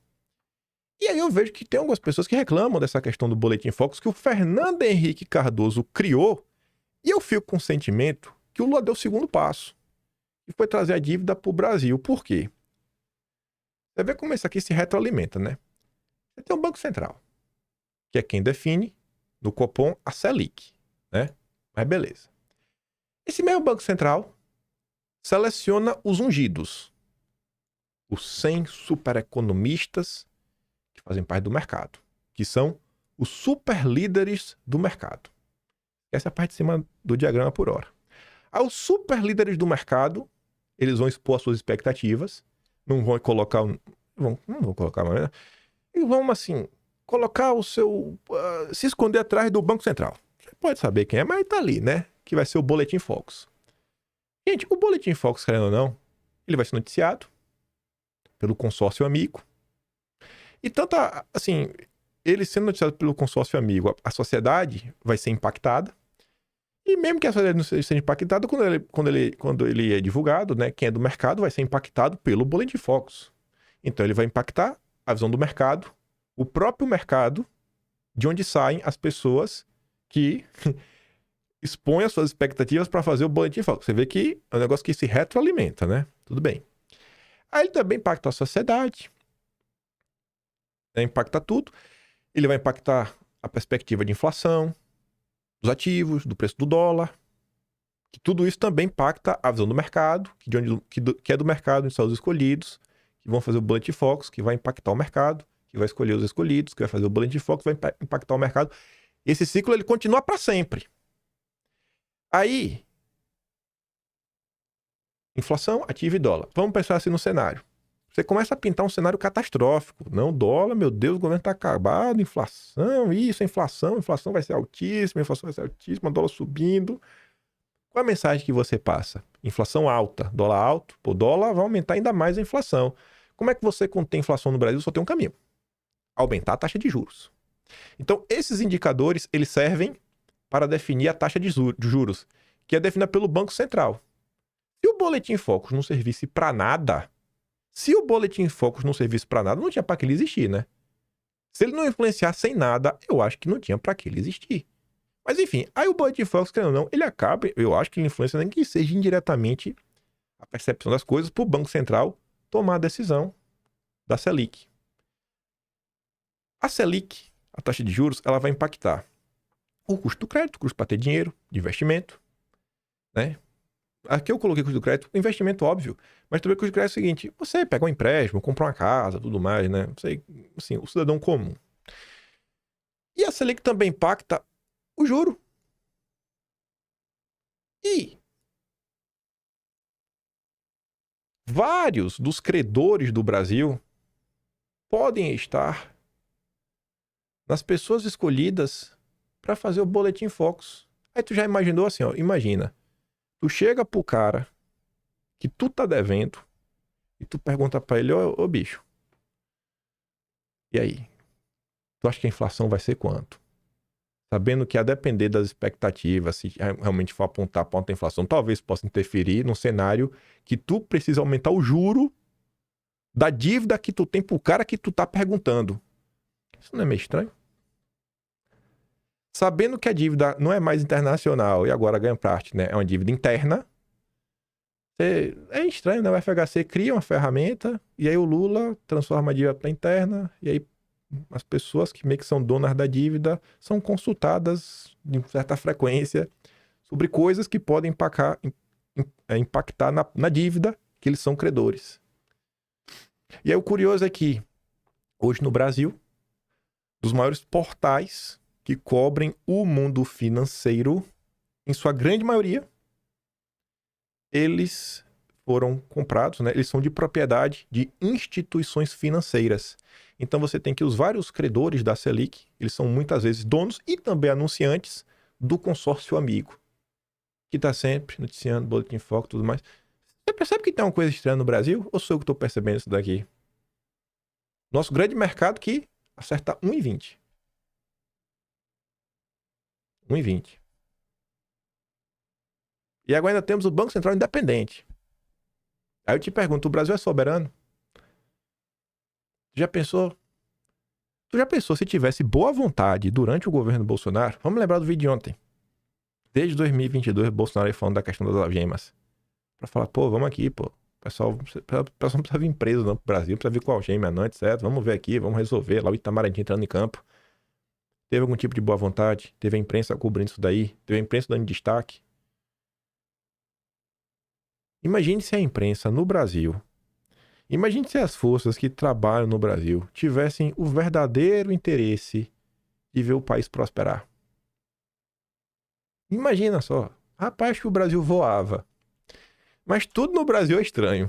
E aí eu vejo que tem algumas pessoas que reclamam dessa questão do Boletim Focus que o Fernando Henrique Cardoso criou. E eu fico com o sentimento que o Lula deu o segundo passo. E foi trazer a dívida para o Brasil. Por quê? Você vê como isso aqui se retroalimenta, né? Você tem o Banco Central, que é quem define, no Copom, a Selic, né? Mas beleza. Esse mesmo Banco Central seleciona os ungidos, os 100 supereconomistas que fazem parte do mercado, que são os superlíderes do mercado. Essa é a parte de cima do diagrama por hora. Aí os superlíderes do mercado, eles vão expor as suas expectativas, não vão colocar... não vão colocar, mas... eles vão, assim, colocar o seu... se esconder atrás do Banco Central. Você pode saber quem é, mas tá ali, né? Que vai ser o Boletim Focus. Gente, o Boletim Focus, querendo ou não, ele vai ser noticiado pelo consórcio amigo. E tanto, assim, ele sendo noticiado pelo consórcio amigo, a sociedade vai ser impactada. E mesmo que a sociedade não seja impactada, quando ele é divulgado, né, quem é do mercado vai ser impactado pelo Boletim Focus. Então ele vai impactar a visão do mercado, o próprio mercado, de onde saem as pessoas que expõem as suas expectativas para fazer o Boletim Focus. Você vê que é um negócio que se retroalimenta, né? Tudo bem. Aí ele também impacta a sociedade, né? Impacta tudo. Ele vai impactar a perspectiva de inflação, dos ativos, do preço do dólar, que tudo isso também impacta a visão do mercado, que é do mercado, onde são os escolhidos, que vão fazer o Boletim Focus, que vai impactar o mercado, que vai escolher os escolhidos, que vai fazer o Boletim Focus, vai impactar o mercado. Esse ciclo ele continua para sempre. Aí, inflação, ativo e dólar. Vamos pensar assim no cenário. Você começa a pintar um cenário catastrófico. Não, dólar, meu Deus, o governo está acabado, inflação, isso, inflação vai ser altíssima, dólar subindo. Qual a mensagem que você passa? Inflação alta, dólar alto, pô, dólar vai aumentar ainda mais a inflação. Como é que você contém inflação no Brasil? Só tem um caminho: aumentar a taxa de juros. Então, esses indicadores, eles servem para definir a taxa de juros, que é definida pelo Banco Central. Se o Boletim Focus não servisse para nada, não tinha para que ele existir, né? Se ele não influenciasse em nada, eu acho que não tinha para que ele existir. Mas enfim, aí o Boletim Focus, querendo ou não, ele acaba, eu acho que ele influencia nem que seja indiretamente a percepção das coisas para o Banco Central tomar a decisão da Selic. A Selic, a taxa de juros, ela vai impactar o custo do crédito, o custo para ter dinheiro, de investimento, né? Aqui eu coloquei custo do crédito, investimento óbvio, mas também o custo do crédito é o seguinte: você pega um empréstimo, compra uma casa, tudo mais, né? Você, assim, o cidadão comum. E a Selic também impacta o juro. E vários dos credores do Brasil podem estar nas pessoas escolhidas para fazer o Boletim Focus. Aí tu já imaginou assim, ó, imagina. Tu chega pro cara que tu tá devendo e tu pergunta pra ele: ô bicho, e aí? Tu acha que a inflação vai ser quanto? Sabendo que a depender das expectativas, se realmente for apontar para a inflação, talvez possa interferir num cenário que tu precisa aumentar o juro da dívida que tu tem pro cara que tu tá perguntando. Isso não é meio estranho? Sabendo que a dívida não é mais internacional e agora ganha parte, né? É uma dívida interna. É estranho, né? O FHC cria uma ferramenta e aí o Lula transforma a dívida para interna e aí as pessoas que meio que são donas da dívida são consultadas de certa frequência sobre coisas que podem impactar na dívida que eles são credores. E aí o curioso é que hoje no Brasil, dos maiores portais que cobrem o mundo financeiro, em sua grande maioria, eles foram comprados, né? Eles são de propriedade de instituições financeiras. Então você tem que os vários credores da Selic, eles são muitas vezes donos e também anunciantes do consórcio amigo, que está sempre noticiando, boletim foco e tudo mais. Você percebe que tem uma coisa estranha no Brasil? Ou sou eu que estou percebendo isso daqui? Nosso grande mercado que acerta 1,20. 1,20. E agora ainda temos o Banco Central independente. Aí eu te pergunto, o Brasil é soberano? Tu já pensou se tivesse boa vontade durante o governo Bolsonaro? Vamos lembrar do vídeo de ontem. Desde 2022, Bolsonaro aí falando da questão das algemas. Pra falar, pô, vamos aqui, pô. O pessoal não precisa vir preso não pro Brasil, não precisa vir com algema não, etc. Vamos ver aqui, vamos resolver. Lá o Itamaraty entrando em campo. Teve algum tipo de boa vontade? Teve a imprensa cobrindo isso daí? Teve a imprensa dando destaque? Imagine se a imprensa no Brasil, imagine se as forças que trabalham no Brasil tivessem o verdadeiro interesse de ver o país prosperar. Imagina só. Rapaz, que o Brasil voava. Mas tudo no Brasil é estranho.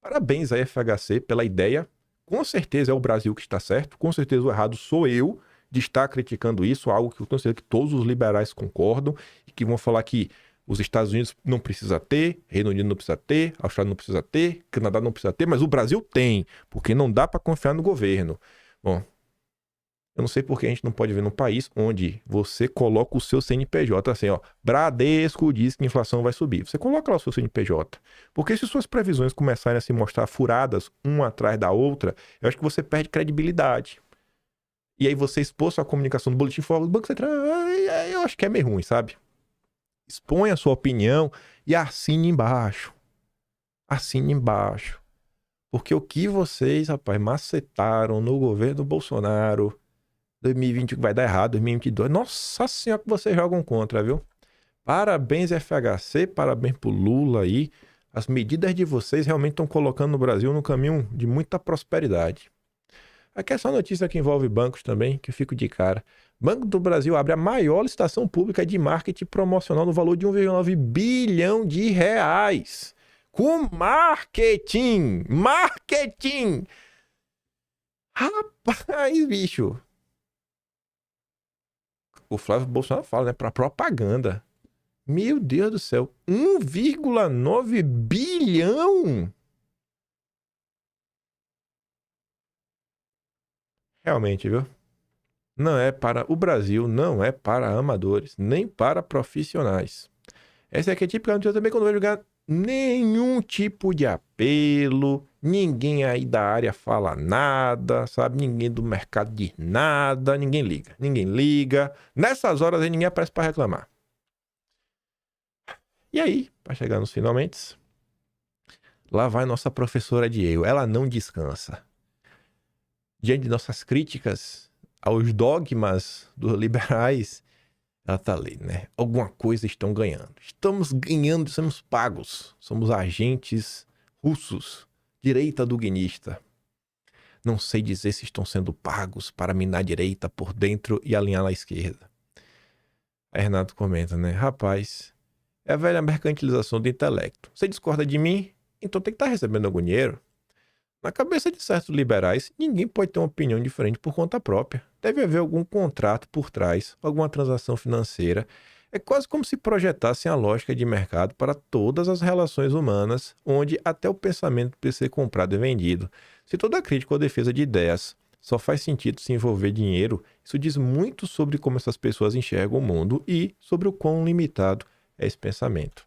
Parabéns à FHC pela ideia. Com certeza é o Brasil que está certo. Com certeza o errado sou eu de estar criticando isso. Algo que eu tenho certeza que todos os liberais concordam. E que vão falar que os Estados Unidos não precisa ter, Reino Unido não precisa ter, Austrália não precisa ter, Canadá não precisa ter, mas o Brasil tem, porque não dá para confiar no governo. Bom, eu não sei por que a gente não pode ver num país onde você coloca o seu CNPJ assim, ó, Bradesco diz que a inflação vai subir. Você coloca lá o seu CNPJ. Porque se suas previsões começarem a se mostrar furadas, uma atrás da outra, eu acho que você perde credibilidade. E aí você expor sua comunicação no boletim do Banco Central, eu acho que é meio ruim, sabe? Expõe a sua opinião e assine embaixo. Assine embaixo. Porque o que vocês, rapaz, macetaram no governo Bolsonaro, 2020 vai dar errado, 2022, nossa senhora que vocês jogam contra, viu? Parabéns FHC, parabéns pro Lula aí. As medidas de vocês realmente estão colocando o Brasil no caminho de muita prosperidade. Aqui é só notícia que envolve bancos também, que eu fico de cara. Banco do Brasil abre a maior licitação pública de marketing promocional no valor de 1,9 bilhão de reais. Com marketing! Marketing! Rapaz, bicho. O Flávio Bolsonaro fala, né? Pra propaganda. Meu Deus do céu. 1,9 bilhão! Realmente, viu? Não é para o Brasil, não é para amadores, nem para profissionais. Essa aqui é típica notícia também quando vai jogar nenhum tipo de apelo, ninguém aí da área fala nada, sabe? Ninguém do mercado diz nada, ninguém liga. Ninguém liga. Nessas horas aí ninguém aparece para reclamar. E aí, para chegar nos finalmente, lá vai nossa professora de Yale. Ela não descansa. Diante de nossas críticas aos dogmas dos liberais, ela tá ali, né? Alguma coisa estão ganhando. Estamos ganhando, somos pagos. Somos agentes russos, direita duguinista. Não sei dizer se estão sendo pagos para minar a direita por dentro e alinhar na esquerda. Aí Renato comenta, né? Rapaz, é a velha mercantilização do intelecto. Você discorda de mim? Então tem que estar recebendo algum dinheiro. Na cabeça de certos liberais, ninguém pode ter uma opinião diferente por conta própria. Deve haver algum contrato por trás, alguma transação financeira. É quase como se projetassem a lógica de mercado para todas as relações humanas, onde até o pensamento precisa ser comprado e vendido. Se toda crítica ou defesa de ideias só faz sentido se envolver dinheiro, isso diz muito sobre como essas pessoas enxergam o mundo e sobre o quão limitado é esse pensamento.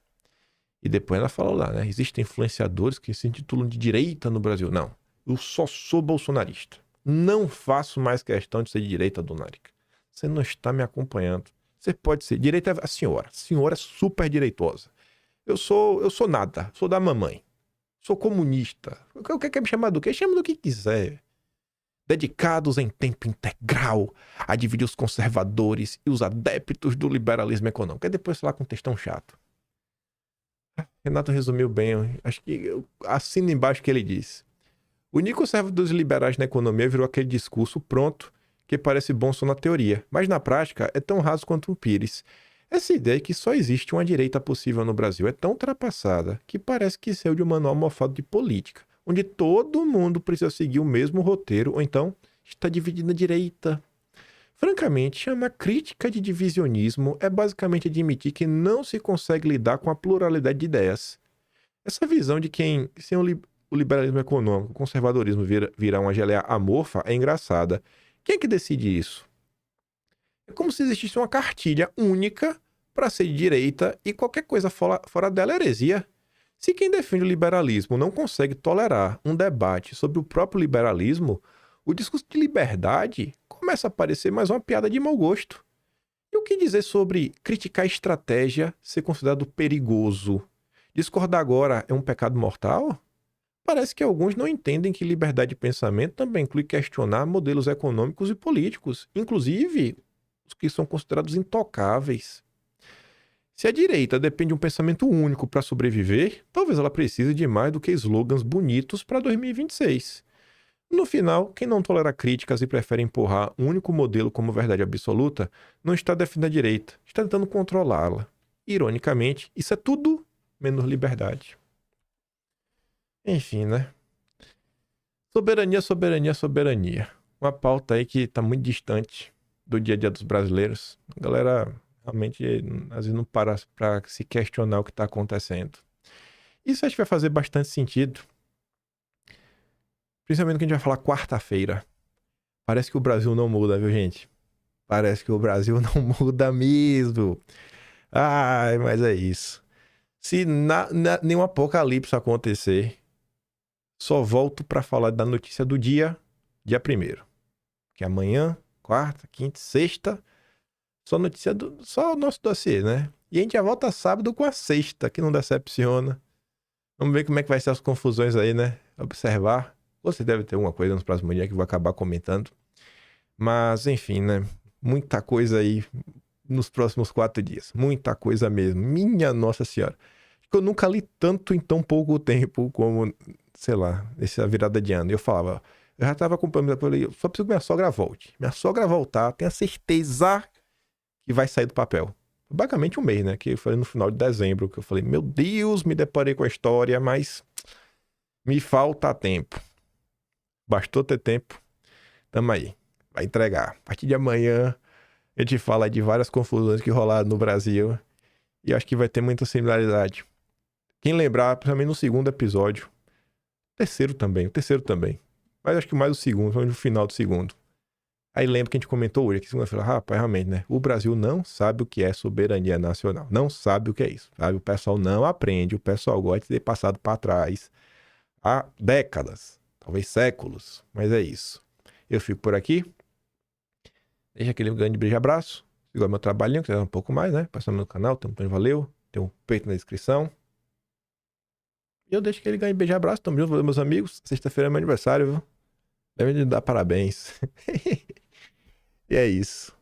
E depois ela falou lá, né? Existem influenciadores que se intitulam de direita no Brasil. Não, eu só sou bolsonarista. Não faço mais questão de ser de direita, dona Arica. Você não está me acompanhando. Você pode ser direita, a senhora. A senhora é super direitosa. Eu sou nada, sou da mamãe. Sou comunista. O que quer me chamar do quê? Chama do que quiser. Dedicados em tempo integral a dividir os conservadores e os adeptos do liberalismo econômico. Aí depois falar com um textão chato. Renato resumiu bem, acho que eu assino embaixo o que ele disse. Unir conservadores e liberais na economia virou aquele discurso pronto que parece bom só na teoria, mas na prática é tão raso quanto um pires. Essa ideia que só existe uma direita possível no Brasil é tão ultrapassada que parece que saiu de um manual mofado de política, onde todo mundo precisa seguir o mesmo roteiro, ou então está dividido na direita. Francamente, chamar crítica de divisionismo é basicamente admitir que não se consegue lidar com a pluralidade de ideias. Essa visão de quem, sem o liberalismo econômico, o conservadorismo virar uma geleia amorfa é engraçada. Quem é que decide isso? É como se existisse uma cartilha única para ser de direita e qualquer coisa fora dela é heresia. Se quem defende o liberalismo não consegue tolerar um debate sobre o próprio liberalismo, o discurso de liberdade começa a parecer mais uma piada de mau gosto. E o que dizer sobre criticar a estratégia ser considerado perigoso? Discordar agora é um pecado mortal? Parece que alguns não entendem que liberdade de pensamento também inclui questionar modelos econômicos e políticos, inclusive os que são considerados intocáveis. Se a direita depende de um pensamento único para sobreviver, talvez ela precise de mais do que slogans bonitos para 2026. No final, quem não tolera críticas e prefere empurrar um único modelo como verdade absoluta, não está defendendo a direita, está tentando controlá-la. Ironicamente, isso é tudo menos liberdade. Enfim, né? Soberania, soberania, soberania. Uma pauta aí que está muito distante do dia a dia dos brasileiros. A galera realmente, às vezes, não para para se questionar o que está acontecendo. Isso acho que vai fazer bastante sentido. Principalmente que a gente vai falar quarta-feira. Parece que o Brasil não muda, viu, gente? Parece que o Brasil não muda mesmo. Ai, mas é isso. Se nenhum apocalipse acontecer, só volto para falar da notícia do dia 1º. Que amanhã, quarta, quinta, sexta, só o nosso dossiê, né? E a gente já volta sábado com a sexta, que não decepciona. Vamos ver como é que vai ser as confusões aí, né? Observar. Você deve ter alguma coisa nos próximos dias que eu vou acabar comentando. Mas, enfim, né? Muita coisa aí nos próximos 4 dias. Muita coisa mesmo. Minha Nossa Senhora. Acho que eu nunca li tanto em tão pouco tempo como, sei lá, essa virada de ano. Eu falava, eu já tava acompanhando, eu falei, só preciso que minha sogra volte. Minha sogra voltar, tenho a certeza que vai sair do papel. Basicamente um mês, né? Que foi no final de dezembro que eu falei, meu Deus, me deparei com a história, mas me falta tempo. Bastou ter tempo. Tamo aí. Vai entregar. A partir de amanhã, a gente fala de várias confusões que rolaram no Brasil. E acho que vai ter muita similaridade. Quem lembrar, principalmente no segundo episódio. O terceiro também. Mas acho que mais o segundo, no final do segundo. Aí lembra que a gente comentou hoje, que segunda-feira, rapaz, realmente, né? O Brasil não sabe o que é soberania nacional. Não sabe o que é isso, sabe? O pessoal não aprende, o pessoal gosta de ter passado para trás há décadas, talvez séculos, mas é isso. Eu fico por aqui. Deixa aquele grande beijo e abraço. Siga meu trabalhinho, que é um pouco mais, né? Passando no canal, tem um plano valeu, tem um peito na descrição. E eu deixo aquele grande beijo e abraço. Tamo junto, meus amigos. Sexta-feira é meu aniversário, viu? Devem me dar parabéns. E é isso.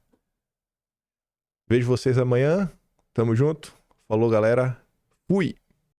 Vejo vocês amanhã. Tamo junto. Falou, galera. Fui.